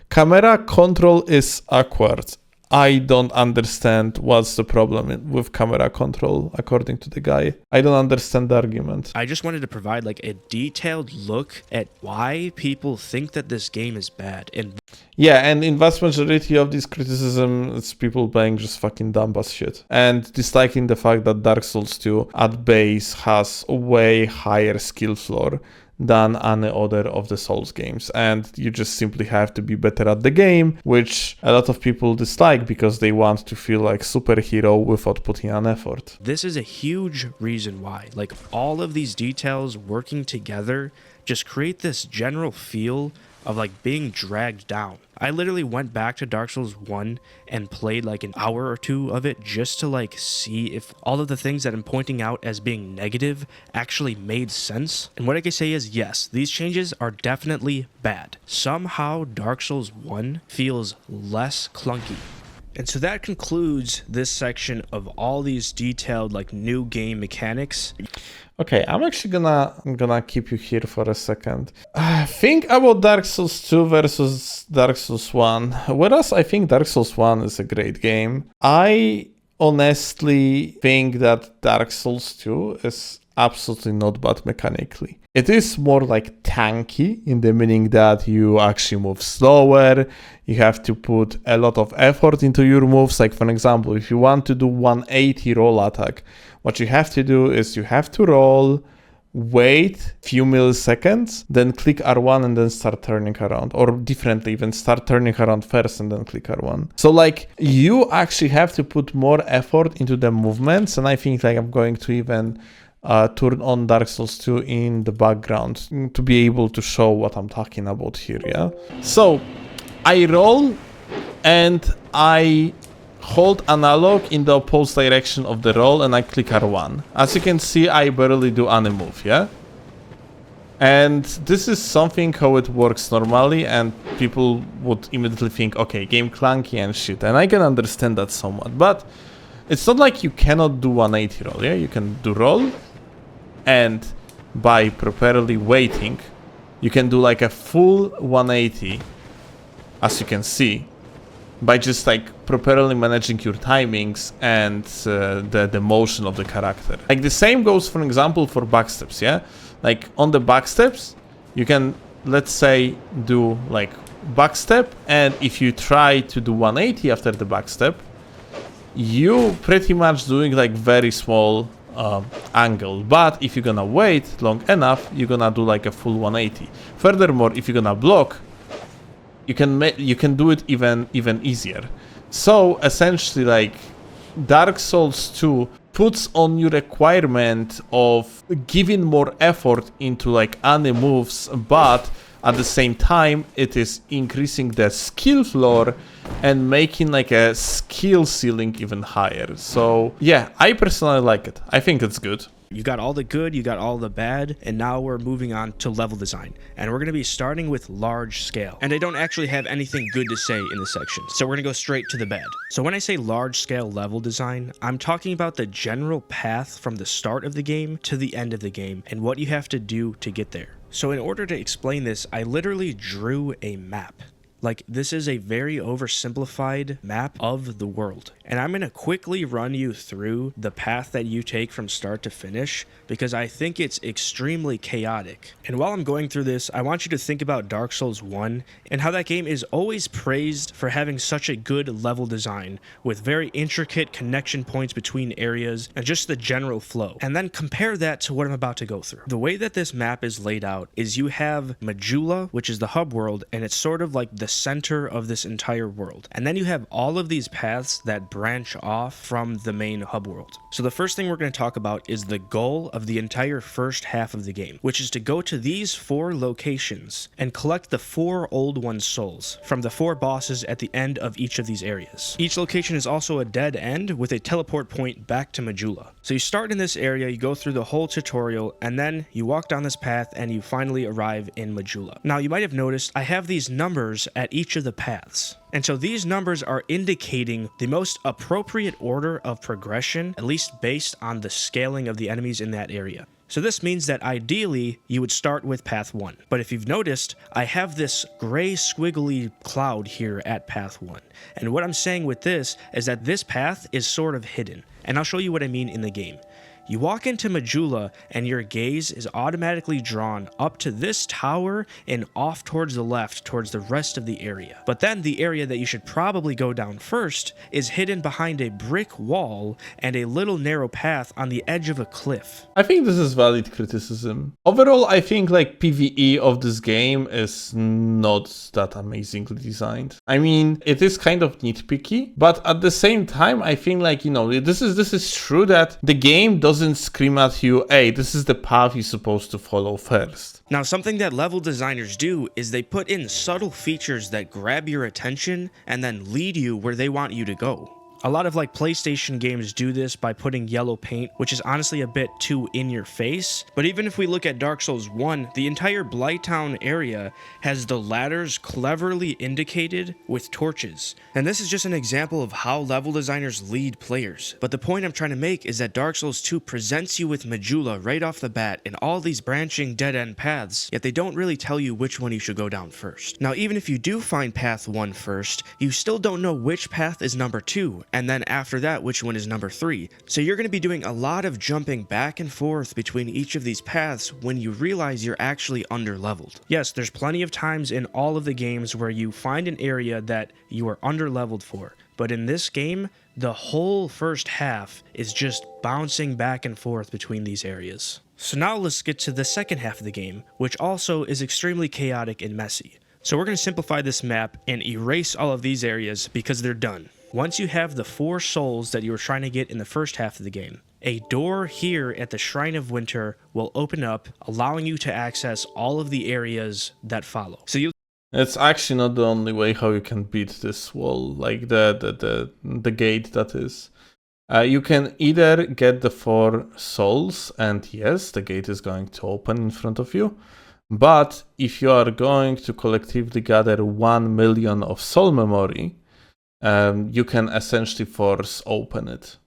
Camera control is awkward. I don't understand what's the problem with camera control, according to the guy. I don't understand the argument. I just wanted to provide like a detailed look at why people think that this game is bad. And yeah, and in vast majority of this criticism, it's people playing just fucking dumb as shit. And disliking the fact that Dark Souls 2 at base has a way higher skill floor than any other of the Souls games, and you just simply have to be better at the game, which a lot of people dislike because they want to feel like superhero without putting an effort. This is a huge reason why, like all of these details working together just create this general feel of like being dragged down. I literally went back to Dark Souls 1 and played like an hour or two of it just to like see if all of the things that I'm pointing out as being negative actually made sense. And what I can say is yes, these changes are definitely bad. Somehow Dark Souls 1 feels less clunky. And so that concludes this section of all these detailed like new game mechanics. Okay, I'm actually gonna keep you here for a second. Think about Dark Souls 2 versus Dark Souls 1. Whereas I think Dark Souls 1 is a great game, I honestly think that Dark Souls 2 is absolutely not bad mechanically. It is more like tanky in the meaning that you actually move slower, you have to put a lot of effort into your moves. Like for example, if you want to do 180 roll attack, what you have to do is you have to roll, wait few milliseconds, then click R1 and then start turning around, or differently, even start turning around first and then click R1. So like you actually have to put more effort into the movements, and I think like I'm going to even turn on Dark Souls 2 in the background to be able to show what I'm talking about here, yeah? So I roll and I hold analog in the opposite direction of the roll and I click R1. As you can see, I barely do any move, yeah? And this is something how it works normally, and people would immediately think, okay, game clunky and shit, and I can understand that somewhat, but it's not like you cannot do 180 roll, yeah? You can do roll, and by properly waiting, you can do like a full 180, as you can see, by just like properly managing your timings and the motion of the character. Like the same goes, for example, for backsteps, yeah? Like on the backsteps, you can, let's say, do like backstep, and if you try to do 180 after the backstep, you pretty much doing like very small angle, but if you're gonna wait long enough, you're gonna do like a full 180. Furthermore, if you're gonna block, you can do it even easier. So essentially, like Dark Souls 2 puts on you requirement of giving more effort into like any moves, but at the same time it is increasing the skill floor and making like a skill ceiling even higher. So yeah, I personally like it. I think it's good. You got all the good, you got all the bad, and now we're moving on to level design. And we're going to be starting with large scale. And I don't actually have anything good to say in this section, so we're going to go straight to the bad. So when I say large scale level design, I'm talking about the general path from the start of the game to the end of the game and what you have to do to get there. So in order to explain this, I literally drew a map. Like, this is a very oversimplified map of the world. And I'm going to quickly run you through the path that you take from start to finish, because I think it's extremely chaotic. And while I'm going through this, I want you to think about Dark Souls 1 and how that game is always praised for having such a good level design with very intricate connection points between areas and just the general flow. And then compare that to what I'm about to go through. The way that this map is laid out is you have Majula, which is the hub world, and it's sort of like the center of this entire world. And then you have all of these paths that branch off from the main hub world. So the first thing we're going to talk about is the goal of the entire first half of the game, which is to go to these 4 locations and collect the 4 Old One's souls from the 4 bosses at the end of each of these areas. Each location is also a dead end with a teleport point back to Majula. So you start in this area, you go through the whole tutorial, and then you walk down this path and you finally arrive in Majula. Now you might have noticed I have these numbers at each of the paths. And so these numbers are indicating the most appropriate order of progression, at least based on the scaling of the enemies in that area. So this means that ideally you would start with path 1. But if you've noticed, I have this gray squiggly cloud here at path 1. And what I'm saying with this is that this path is sort of hidden. And I'll show you what I mean in the game. You walk into Majula and your gaze is automatically drawn up to this tower and off towards the left towards the rest of the area. But then the area that you should probably go down first is hidden behind a brick wall and a little narrow path on the edge of a cliff. I think this is valid criticism. Overall, I think like PvE of this game is not that amazingly designed. I mean, it is kind of nitpicky, but at the same time, I think like, you know, this is true that the game doesn't scream at you, hey, this is the path you're supposed to follow first. Now, something that level designers do is they put in subtle features that grab your attention and then lead you where they want you to go. A lot of like PlayStation games do this by putting yellow paint, which is honestly a bit too in your face. But even if we look at Dark Souls 1, the entire Blighttown area has the ladders cleverly indicated with torches. And this is just an example of how level designers lead players. But the point I'm trying to make is that Dark Souls 2 presents you with Majula right off the bat and all these branching dead-end paths, yet they don't really tell you which one you should go down first. Now, even if you do find path 1 first, you still don't know which path is number 2. And then after that, which one is number 3. So you're going to be doing a lot of jumping back and forth between each of these paths when you realize you're actually under-leveled. Yes, there's plenty of times in all of the games where you find an area that you are under-leveled for. But in this game, the whole first half is just bouncing back and forth between these areas. So now let's get to the second half of the game, which also is extremely chaotic and messy. So we're going to simplify this map and erase all of these areas because they're done. Once you have the 4 souls that you were trying to get in the first half of the game, a door here at the Shrine of Winter will open up, allowing you to access all of the areas that follow. So it's actually not the only way how you can beat this wall, like the gate that is. You can either get the 4 souls, and yes, the gate is going to open in front of you. But if you are going to collectively gather 1 million of soul memory, you can essentially force open it.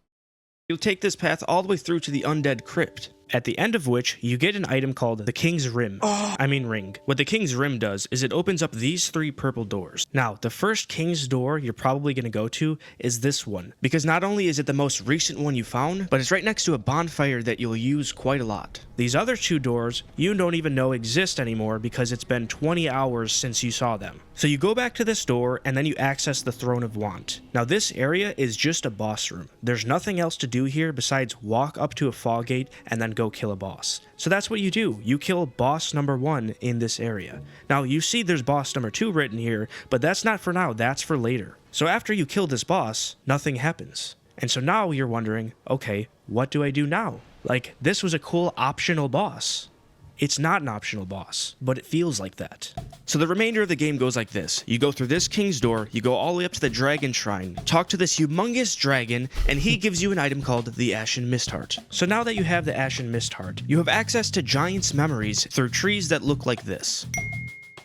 You'll take this path all the way through to the Undead Crypt, at the end of which you get an item called the King's Ring. What the King's Ring does is it opens up these 3 purple doors. Now, the first King's door you're probably going to go to is this one, because not only is it the most recent one you found, but it's right next to a bonfire that you'll use quite a lot. These other 2 doors you don't even know exist anymore because it's been 20 hours since you saw them. So you go back to this door and then you access the Throne of Want. Now this area is just a boss room. There's nothing else to do here besides walk up to a fog gate and then go kill a boss. So that's what you do. You kill boss number 1 in this area. Now you see there's boss number 2 written here, but that's not for now, that's for later. So after you kill this boss, nothing happens. And so now you're wondering, okay, what do I do now? Like, this was a cool optional boss. It's not an optional boss, but it feels like that. So the remainder of the game goes like this. You go through this king's door, you go all the way up to the dragon shrine, talk to this humongous dragon, and he gives you an item called the Ashen Mist Heart. So now that you have the Ashen Mist Heart, you have access to giants' memories through trees that look like this.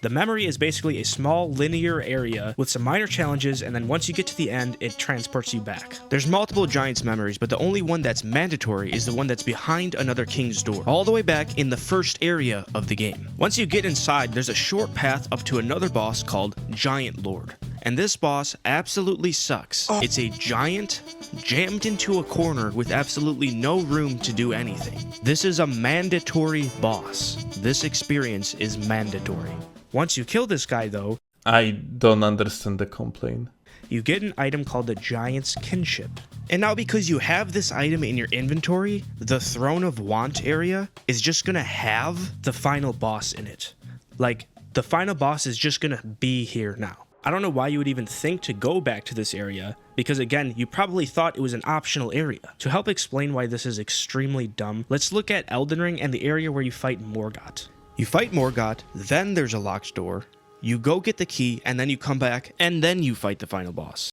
The memory is basically a small linear area with some minor challenges, and then once you get to the end, it transports you back. There's multiple giants memories, but the only one that's mandatory is the one that's behind another king's door, all the way back in the first area of the game. Once you get inside, there's a short path up to another boss called Giant Lord. And this boss absolutely sucks. It's a giant jammed into a corner with absolutely no room to do anything. This is a mandatory boss. This experience is mandatory. Once you kill this guy, though, I don't understand the complaint. you get an item called the Giant's Kinship. And now because you have this item in your inventory, the Throne of Want area is just gonna have the final boss in it. Like, the final boss is just gonna be here now. I don't know why you would even think to go back to this area, because again, you probably thought it was an optional area. To help explain why this is extremely dumb, let's look at Elden Ring and the area where you fight Morgott. You fight Morgott, then there's a locked door, you go get the key, and then you come back, and then you fight the final boss.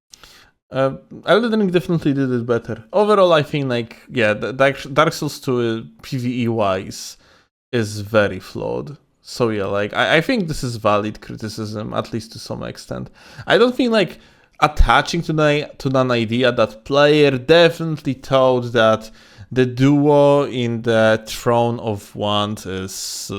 Elden Ring definitely did it better. Overall, I think, like, yeah, Dark Souls 2 PvE-wise is very flawed. So yeah, like, I think this is valid criticism, at least to some extent. I don't think, like, attaching to an idea that player definitely thought that the duo in the Throne of Want is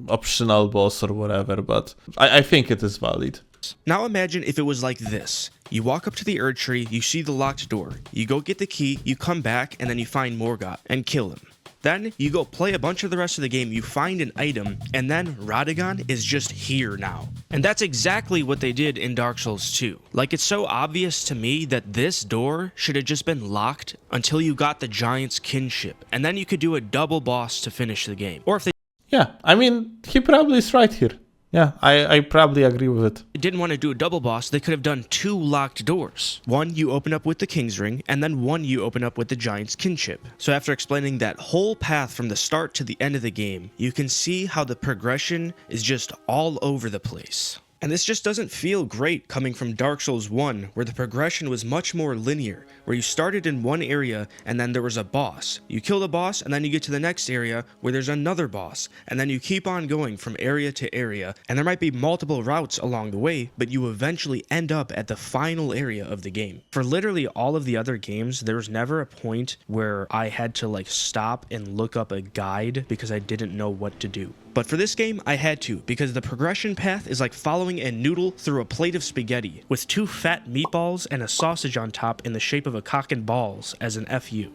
optional boss or whatever, but I think it is valid. Now imagine if it was like this. You walk up to the Erd Tree, you see the locked door, you go get the key, you come back, and then you find Morgott and kill him. Then you go play a bunch of the rest of the game, you find an item, and then Radagon is just here now. And that's exactly what they did in Dark Souls 2. Like, it's so obvious to me that this door should have just been locked until you got the Giant's Kinship, and then you could do a double boss to finish the game. Or if they Yeah, I mean, he probably is right here. Yeah, I probably agree with it. didn't want to do a double boss, they could have done 2 locked doors. One you open up with the King's Ring, and then one you open up with the Giant's Kinship. So after explaining that whole path from the start to the end of the game, you can see how the progression is just all over the place. And this just doesn't feel great coming from Dark Souls 1, where the progression was much more linear, where you started in one area and then there was a boss. You kill the boss and then you get to the next area where there's another boss, and then you keep on going from area to area, and there might be multiple routes along the way, but you eventually end up at the final area of the game. For literally all of the other games, there was never a point where I had to like stop and look up a guide because I didn't know what to do. But for this game, I had to, because the progression path is like following a noodle through a plate of spaghetti, with 2 fat meatballs and a sausage on top in the shape of a cock and balls as an FU.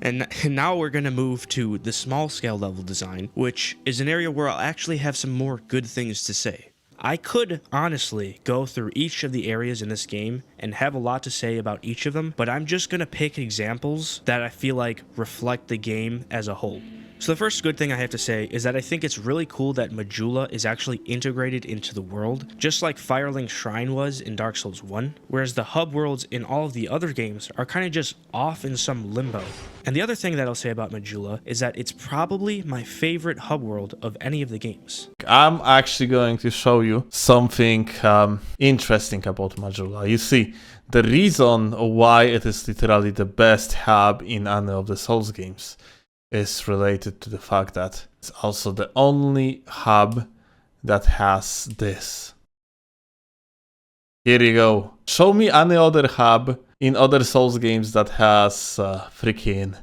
And now we're going to move to the small scale level design, which is an area where I'll actually have some more good things to say. I could honestly go through each of the areas in this game and have a lot to say about each of them, but I'm just going to pick examples that I feel like reflect the game as a whole. So the first good thing I have to say is that I think it's really cool that Majula is actually integrated into the world, just like Firelink Shrine was in Dark Souls 1, whereas the hub worlds in all of the other games are kind of just off in some limbo. And the other thing that I'll say about Majula is that it's probably my favorite hub world of any of the games. I'm actually going to show you something interesting about Majula. You see, the reason why it is literally the best hub in any of the Souls games is related to the fact that it's also the only hub that has this. Here you go. Show me any other hub in other Souls games that has freaking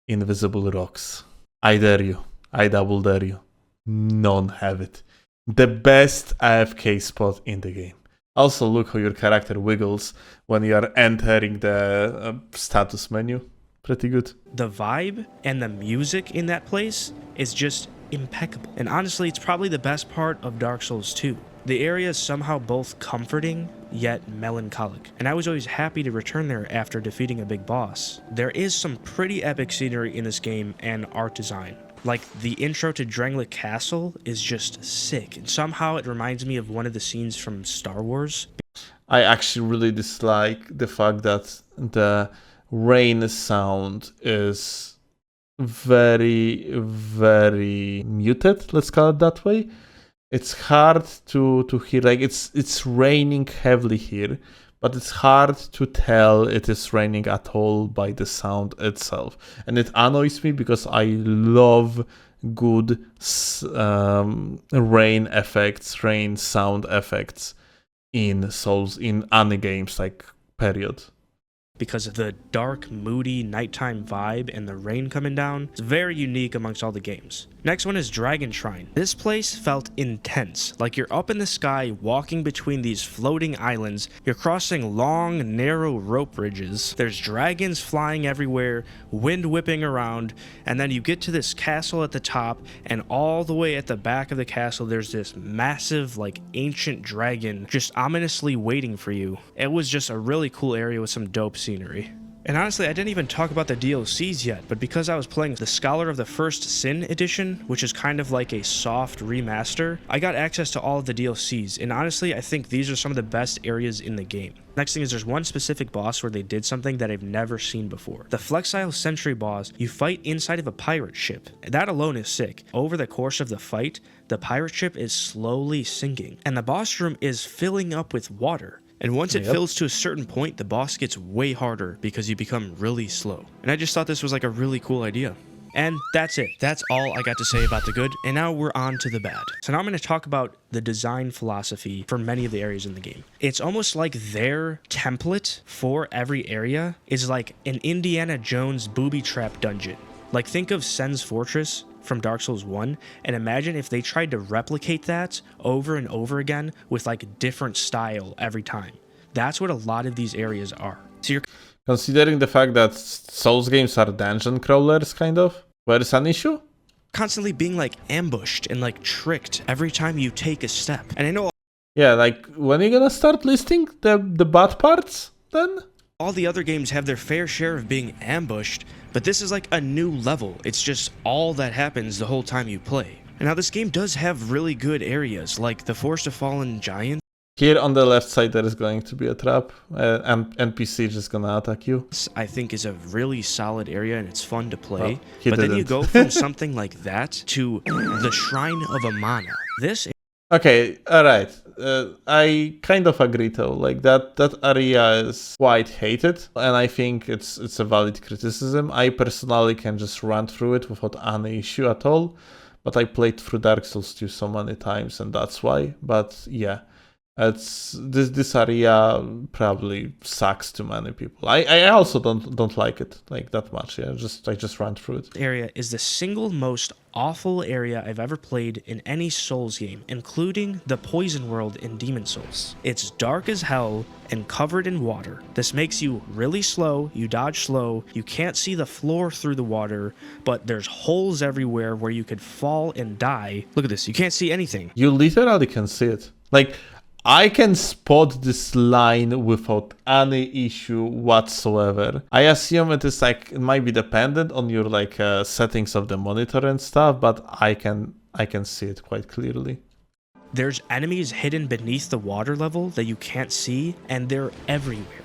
invisible rocks. I dare you. I double dare you. None have it. The best AFK spot in the game. Also, look how your character wiggles when you are entering the status menu. Pretty good. The vibe and the music in that place is just impeccable. And honestly, it's probably the best part of Dark Souls 2. The area is somehow both comforting yet melancholic, and I was always happy to return there after defeating a big boss. There is some pretty epic scenery in this game and art design. Like, the intro to Drangleic Castle is just sick, and somehow it reminds me of one of the scenes from Star Wars. I actually really dislike the fact that the rain sound is very, very muted, let's call it that way. It's hard to hear, like it's raining heavily here, but it's hard to tell it is raining at all by the sound itself. And it annoys me because I love good rain effects, rain sound effects in Souls, in any games, like, period. Because of the dark, moody, nighttime vibe and the rain coming down. It's very unique amongst all the games. Next one is Dragon Shrine. This place felt intense, like you're up in the sky walking between these floating islands. You're crossing long, narrow rope bridges. There's dragons flying everywhere, wind whipping around, and then you get to this castle at the top, and all the way at the back of the castle there's this massive, like, ancient dragon just ominously waiting for you. It was just a really cool area with some dope scenery. And honestly, I didn't even talk about the DLCs yet, but because I was playing the Scholar of the First Sin edition, which is kind of like a soft remaster, I got access to all of the DLCs, and honestly, I think these are some of the best areas in the game. Next thing is there's one specific boss where they did something that I've never seen before. The Flexile Sentry boss, you fight inside of a pirate ship. That alone is sick. Over the course of the fight, the pirate ship is slowly sinking, and the boss room is filling up with water. And once it fills to a certain point, the boss gets way harder because you become really slow. And I just thought this was like a really cool idea. And that's it. That's all I got to say about the good. And now we're on to the bad. So now I'm going to talk about the design philosophy for many of the areas in the game. It's almost like their template for every area is like an Indiana Jones booby trap dungeon. Like, think of Sen's Fortress from Dark Souls 1, and imagine if they tried to replicate that over and over again with like a different style every time. That's what a lot of these areas are. So you're considering the fact that Souls games are dungeon crawlers, kind of, where is an issue? Constantly being like ambushed and like tricked every time you take a step. And I know, yeah, like, when are you gonna start listing the bad parts then? all the other games have their fair share of being ambushed, but this is like a new level. It's just all that happens the whole time you play. And now this game does have really good areas, like the Forest of Fallen Giants. Here on the left side there is going to be a trap, and NPC just gonna attack you. I think is a really solid area and it's fun to play. Oh, but then you go from something like that to the Shrine of Amana. This Okay, alright. I kind of agree though. Like, that area is quite hated, and I think it's a valid criticism. I personally can just run through it without any issue at all, but I played through Dark Souls 2 so many times, and that's why. But yeah, it's this area probably sucks to many people. I also don't like it like that much. Yeah, I just ran through it. area is the single most awful area I've ever played in any Souls game, including the Poison World in Demon Souls. It's dark as hell and covered in water. This makes you really slow, you dodge slow, you can't see the floor through the water, but there's holes everywhere where you could fall and die. Look at this, you can't see anything. You literally can see it. Like, I can spot this line without any issue whatsoever. I assume it is like, it might be dependent on your like settings of the monitor and stuff, but I can see it quite clearly. There's enemies hidden beneath the water level that you can't see, and they're everywhere.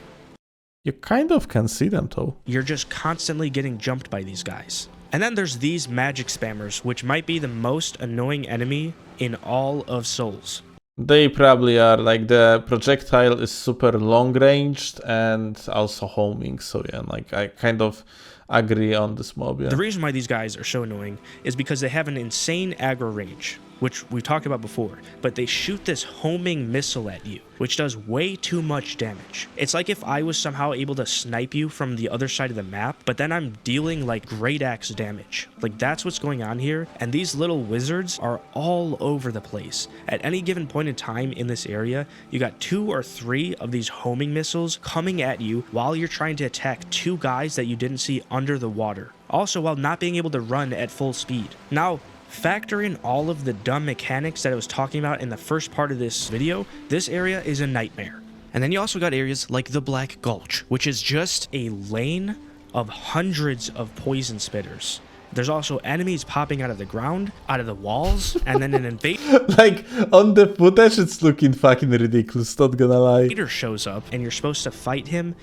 You kind of can see them though. You're just constantly getting jumped by these guys. And then there's these magic spammers, which might be the most annoying enemy in all of Souls. They probably are. Like, the projectile is super long ranged and also homing, so yeah, like, I kind of agree on this mob. Yeah. The reason why these guys are so annoying is because they have an insane aggro range, which we talked about before, but they shoot this homing missile at you, which does way too much damage. It's like if I was somehow able to snipe you from the other side of the map, but then I'm dealing like great axe damage. Like, that's what's going on here, and these little wizards are all over the place. At any given point in time in this area, you got 2 or 3 of these homing missiles coming at you while you're trying to attack 2 guys that you didn't see under the water. Also, while not being able to run at full speed. Now, factor in all of the dumb mechanics that I was talking about in the first part of this video, this area is a nightmare. And then you also got areas like the Black Gulch, which is just a lane of hundreds of poison spitters. There's also enemies popping out of the ground, out of the walls, and then an invader Like, on the footage, it's looking fucking ridiculous, not gonna lie. shows up, and you're supposed to fight him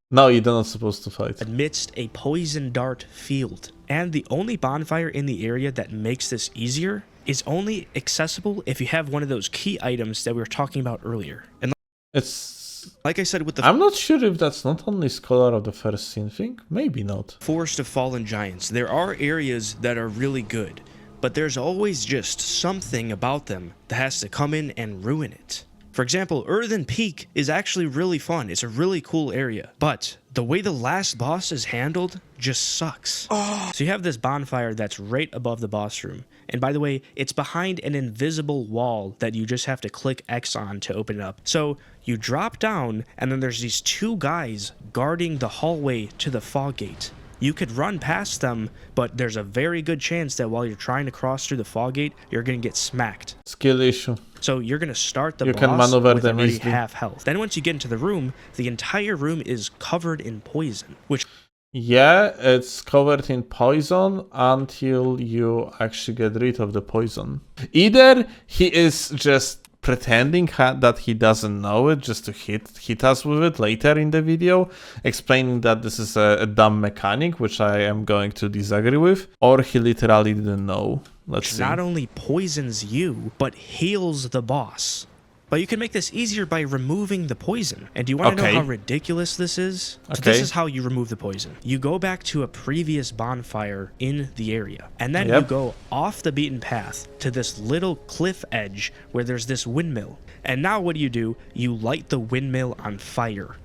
No, you're not supposed to fight. Amidst a poison dart field. And the only bonfire in the area that makes this easier is only accessible if you have one of those key items that we were talking about earlier. And It's... like I said with the I'm not sure if that's not only Scholar of the First Sin thing. Maybe not. Forest of Fallen Giants, there are areas that are really good, but there's always just something about them that has to come in and ruin it. For example, Earthen Peak is actually really fun. It's a really cool area, but the way the last boss is handled just sucks. So you have this bonfire that's right above the boss room. And by the way, it's behind an invisible wall that you just have to click X on to open it up. So you drop down, and then there's these two guys guarding the hallway to the fog gate. You could run past them, but there's a very good chance that while you're trying to cross through the fog gate, you're going to get smacked. Skill issue. So you're going to start the You boss can maneuver with them already easily. half health. Then once you get into the room, the entire room is covered in poison, which Yeah, it's covered in poison until you actually get rid of the poison. Either he is just pretending that he doesn't know it just to hit us with it later in the video, explaining that this is a dumb mechanic, which I am going to disagree with, or he literally didn't know. Let's see. not only poisons you, but heals the boss. But you can make this easier by removing the poison. And do you want to know how ridiculous this is? So this is how you remove the poison. You go back to a previous bonfire in the area. And then you go off the beaten path to this little cliff edge where there's this windmill. And now what do? You light the windmill on fire.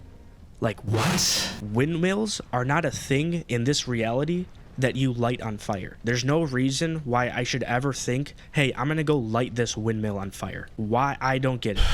Like, what? Windmills are not a thing in this reality that you light on fire. There's no reason why I should ever think, hey, I'm gonna go light this windmill on fire. Why? I don't get it.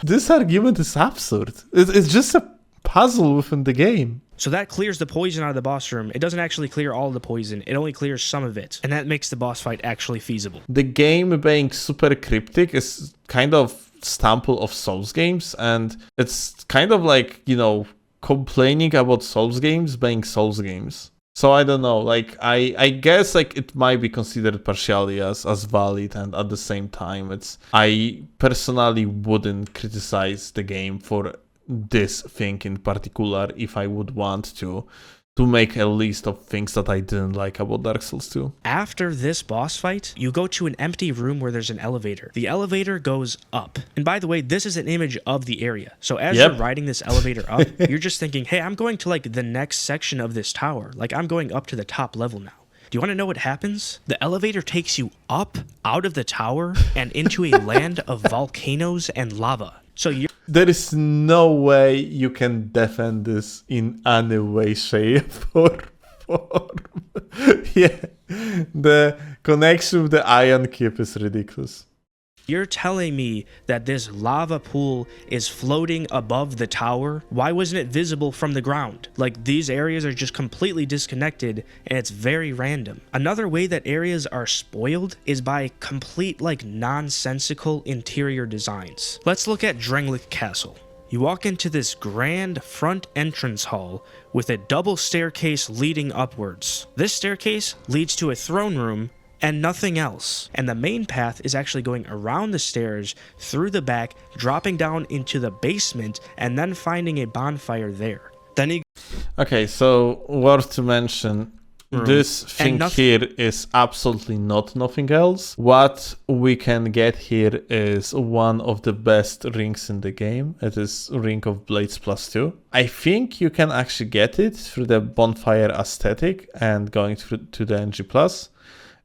This argument is absurd. It's just a puzzle within the game. So that clears the poison out of the boss room. It doesn't actually clear all the poison. It only clears some of it. And that makes the boss fight actually feasible. The game being super cryptic is kind of sample of Souls games, and it's kind of like, you know, complaining about Souls games being Souls games. So I don't know, like, I guess, like, it might be considered partially as valid, and at the same time, I personally wouldn't criticize the game for this thing in particular if I would want to make a list of things that I didn't like about Dark Souls 2. After this boss fight, you go to an empty room where there's an elevator. The elevator goes up. And by the way, this is an image of the area. So as you're riding this elevator up, you're just thinking, hey, I'm going to like the next section of this tower. Like I'm going up to the top level now. Do you want to know what happens? The elevator takes you up out of the tower and into a land of volcanoes and lava. So there is no way you can defend this in any way, shape, or form. Yeah, the connection with the Iron Keep is ridiculous. You're telling me that this lava pool is floating above the tower? Why wasn't it visible from the ground? Like, these areas are just completely disconnected, and it's very random. Another way that areas are spoiled is by complete, like, nonsensical interior designs. Let's look at Drenglich Castle. You walk into this grand front entrance hall with a double staircase leading upwards. This staircase leads to a throne room and nothing else. And the main path is actually going around the stairs, through the back, dropping down into the basement, and then finding a bonfire there. Then you... Okay, so worth to mention, this thing here is absolutely not nothing else. What we can get here is one of the best rings in the game. It is Ring of Blades +2. I think you can actually get it through the bonfire aesthetic and going through to the NG+.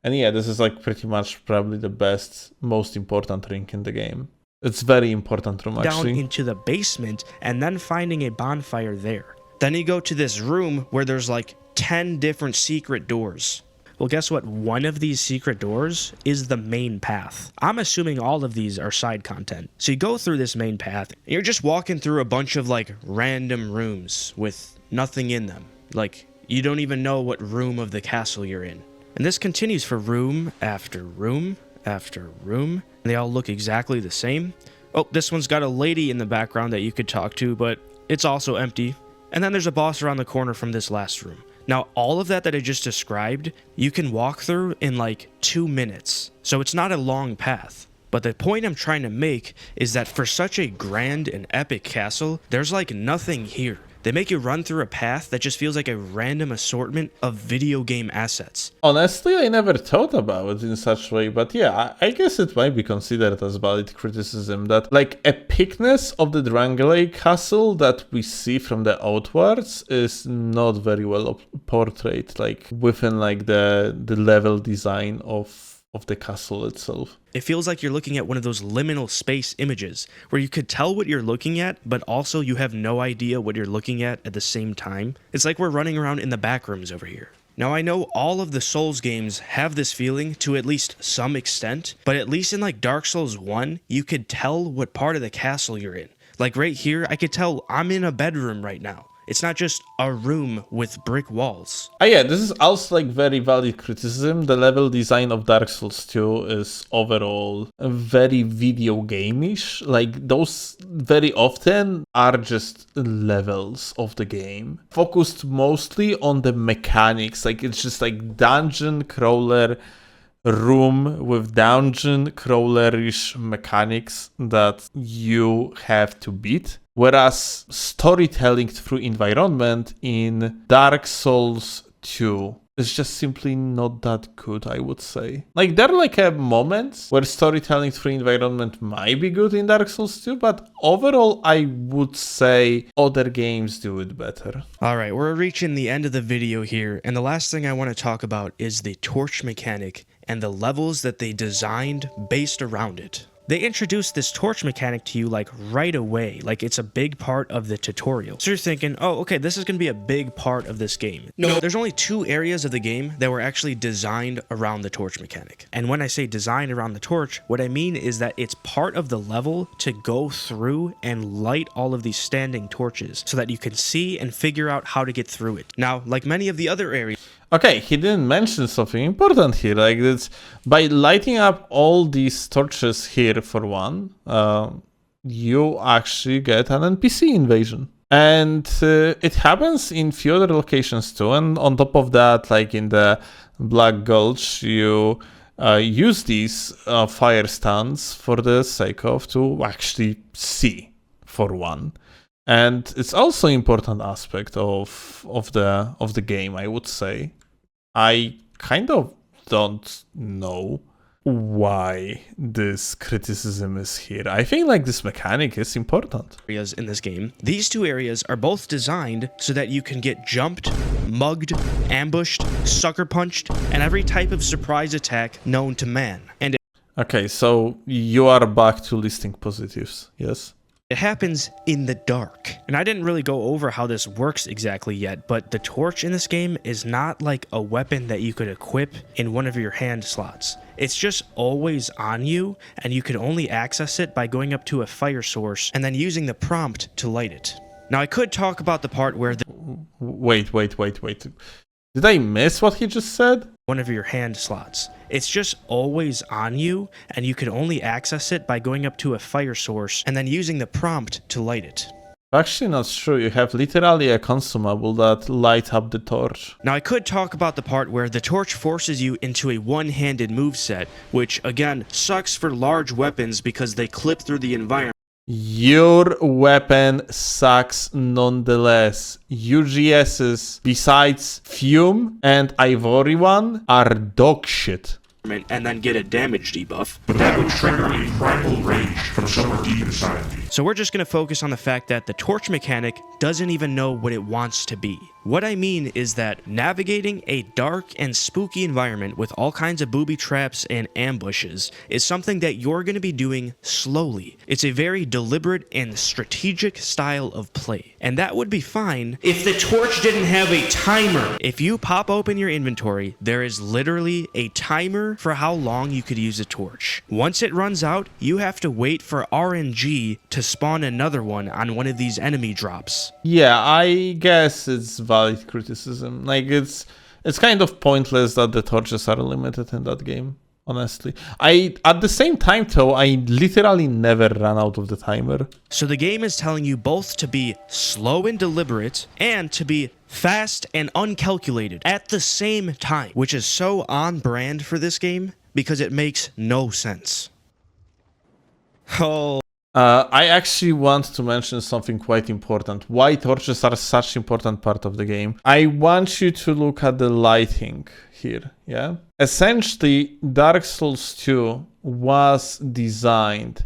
And yeah, this is like pretty much probably the best, most important ring in the game. It's very important room, actually. Down into the basement and then finding a bonfire there. Then you go to this room where there's like 10 different secret doors. Well, guess what? One of these secret doors is the main path. I'm assuming all of these are side content. So you go through this main path, and you're just walking through a bunch of like random rooms with nothing in them. Like, you don't even know what room of the castle you're in. And this continues for room after room after room. And they all look exactly the same. Oh, this one's got a lady in the background that you could talk to, but it's also empty. And then there's a boss around the corner from this last room. Now, all of that I just described, you can walk through in like 2 minutes. So it's not a long path. But the point I'm trying to make is that for such a grand and epic castle, there's like nothing here. They make you run through a path that just feels like a random assortment of video game assets. Honestly, I never thought about it in such way, but yeah, I guess it might be considered as valid criticism that like epicness of the Drangleic castle that we see from the outwards is not very well portrayed, like within like the level design of the castle itself. It feels like you're looking at one of those liminal space images where you could tell what you're looking at, but also you have no idea what you're looking at the same time. It's like we're running around in the back rooms over here. Now, I know all of the Souls games have this feeling to at least some extent, but at least in like Dark Souls 1, you could tell what part of the castle you're in. Like right here, I could tell I'm in a bedroom right now. It's not just a room with brick walls. Yeah, this is also like very valid criticism. The level design of Dark Souls 2 is overall very video game-ish. Like those very often are just levels of the game, focused mostly on the mechanics. Like it's just like dungeon crawler room with dungeon crawlerish mechanics that you have to beat. Whereas storytelling through environment in Dark Souls 2 is just simply not that good, I would say. Like there are like moments where storytelling through environment might be good in Dark Souls 2, but overall I would say other games do it better. Alright, we're reaching the end of the video here, and the last thing I want to talk about is the torch mechanic and the levels that they designed based around it. They introduced this torch mechanic to you like right away, like it's a big part of the tutorial. So you're thinking, oh, okay, this is going to be a big part of this game. No, there's only 2 areas of the game that were actually designed around the torch mechanic. And when I say designed around the torch, what I mean is that it's part of the level to go through and light all of these standing torches so that you can see and figure out how to get through it. Now, like many of the other areas, okay, he didn't mention something important here. Like it's by lighting up all these torches here for one, you actually get an NPC invasion. And it happens in few other locations too. And on top of that, like in the Black Gulch, you use these fire stands for the sake of to actually see for one. And it's also an important aspect of the game, I would say. I kind of don't know why this criticism is here. I think like this mechanic is important. Areas in this game. These 2 areas are both designed so that you can get jumped, mugged, ambushed, sucker punched, and every type of surprise attack known to man. And okay, so you are back to listing positives, yes? it happens in the dark. And I didn't really go over how this works exactly yet, but the torch in this game is not like a weapon that you could equip in one of your hand slots. It's just always on you, and you can only access it by going up to a fire source and then using the prompt to light it. Now, I could talk about the part where the... Wait. Did I miss what he just said? One of your hand slots. It's just always on you, and you can only access it by going up to a fire source and then using the prompt to light it. Actually not true, you have literally a consumable that light up the torch. Now, I could talk about the part where the torch forces you into a one-handed moveset, which, again, sucks for large weapons because they clip through the environment. Your weapon sucks nonetheless. UGSs, besides Fume and Ivory one, are dog shit. And then get a damage debuff. But that would trigger a primal rage from somewhere deep inside of you. So we're just going to focus on the fact that the torch mechanic doesn't even know what it wants to be. What I mean is that navigating a dark and spooky environment with all kinds of booby traps and ambushes is something that you're going to be doing slowly. It's a very deliberate and strategic style of play. And that would be fine if the torch didn't have a timer. If you pop open your inventory, there is literally a timer for how long you could use a torch. Once it runs out, you have to wait for RNG to spawn another one on one of these enemy drops. Yeah, I guess it's valid criticism. Like, it's kind of pointless that the torches are limited in that game, honestly. At the same time, though, I literally never ran out of the timer. So the game is telling you both to be slow and deliberate and to be fast and uncalculated at the same time, which is so on brand for this game because it makes no sense. Oh. I actually want to mention something quite important. Why torches are such an important part of the game. I want you to look at the lighting here, yeah? Essentially, Dark Souls 2 was designed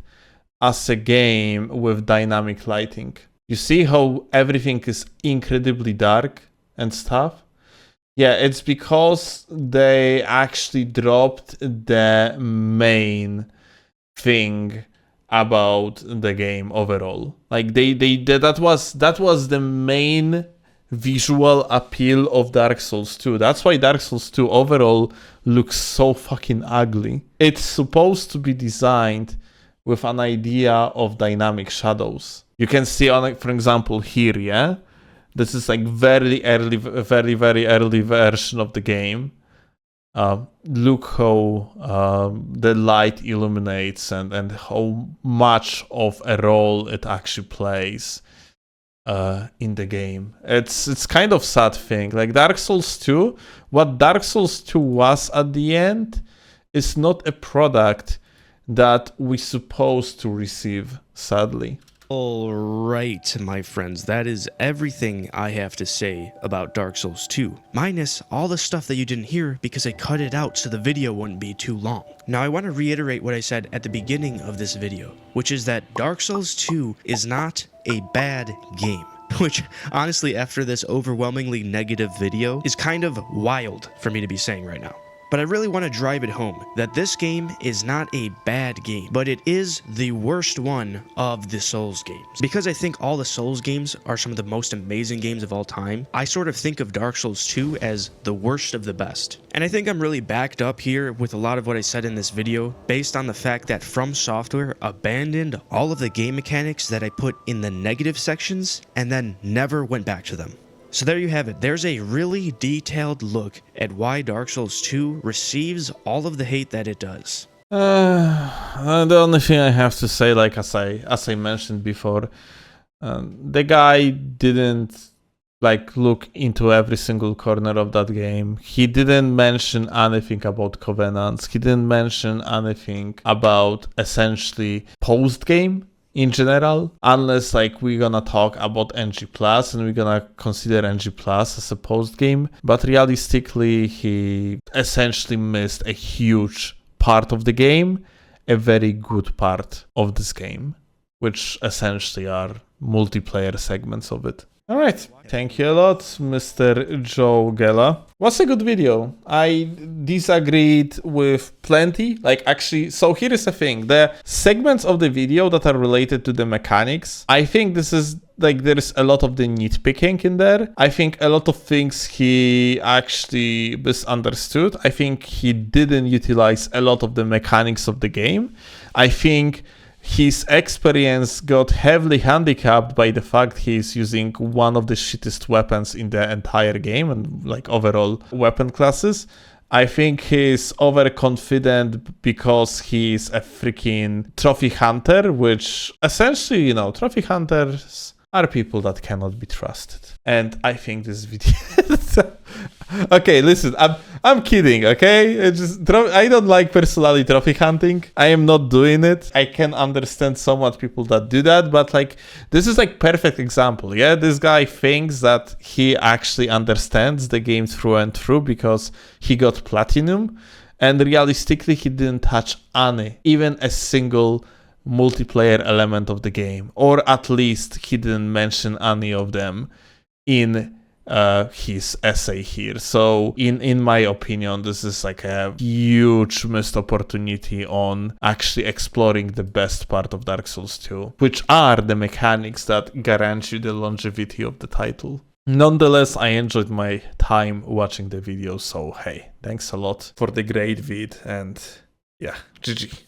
as a game with dynamic lighting. You see how everything is incredibly dark and stuff? Yeah, it's because they actually dropped the main thing about the game overall. Like that was the main visual appeal of Dark Souls 2. That's why Dark Souls 2 overall looks so fucking ugly. It's supposed to be designed with an idea of dynamic shadows. You can see on, for example, here, yeah? This is like very early, very early version of the game. Look how the light illuminates and how much of a role it actually plays in the game. It's kind of sad thing. Like Dark Souls 2, what Dark Souls 2 was at the end is not a product that we're supposed to receive, sadly. All right, my friends, that is everything I have to say about Dark Souls 2, minus all the stuff that you didn't hear because I cut it out so the video wouldn't be too long. Now I want to reiterate what I said at the beginning of this video, which is that Dark Souls 2 is not a bad game. Which, honestly, after this overwhelmingly negative video, is kind of wild for me to be saying right now. But I really want to drive it home that this game is not a bad game, but it is the worst one of the Souls games. Because I think all the Souls games are some of the most amazing games of all time, I sort of think of Dark Souls 2 as the worst of the best. And I think I'm really backed up here with a lot of what I said in this video, based on the fact that FromSoftware abandoned all of the game mechanics that I put in the negative sections and then never went back to them. So there you have it. There's a really detailed look at why Dark Souls 2 receives all of the hate that it does. The only thing I have to say, like as I mentioned before, the guy didn't like look into every single corner of that game. He didn't mention anything about covenants. He didn't mention anything about essentially post-game in general, unless like we're gonna talk about NG Plus and we're gonna consider NG Plus as a post game. But realistically, he essentially missed a huge part of the game, a very good part of this game, which essentially are multiplayer segments of it. All right, thank you a lot, Mr. Joe Gela. Was a good video. I disagreed with plenty. Like actually, so here is the thing. The segments of the video that are related to the mechanics, I think this is like there's a lot of the nitpicking in there. I think a lot of things he actually misunderstood. I think he didn't utilize a lot of the mechanics of the game. I think his experience got heavily handicapped by the fact he's using one of the shittest weapons in the entire game and like overall weapon classes. I think he's overconfident because he's a freaking trophy hunter, which essentially, you know, trophy hunters are people that cannot be trusted. And I think this video... Okay, listen, I'm kidding, okay? I don't like personally trophy hunting. I am not doing it. I can understand somewhat people that do that, but like, this is like perfect example, yeah? This guy thinks that he actually understands the game through and through because he got platinum, and realistically, he didn't touch even a single multiplayer element of the game, or at least he didn't mention any of them in his essay here. So in my opinion, this is like a huge missed opportunity on actually exploring the best part of Dark Souls 2, which are the mechanics that guarantee the longevity of the title. Nonetheless, I enjoyed my time watching the video, so hey, thanks a lot for the great vid, and yeah, GG.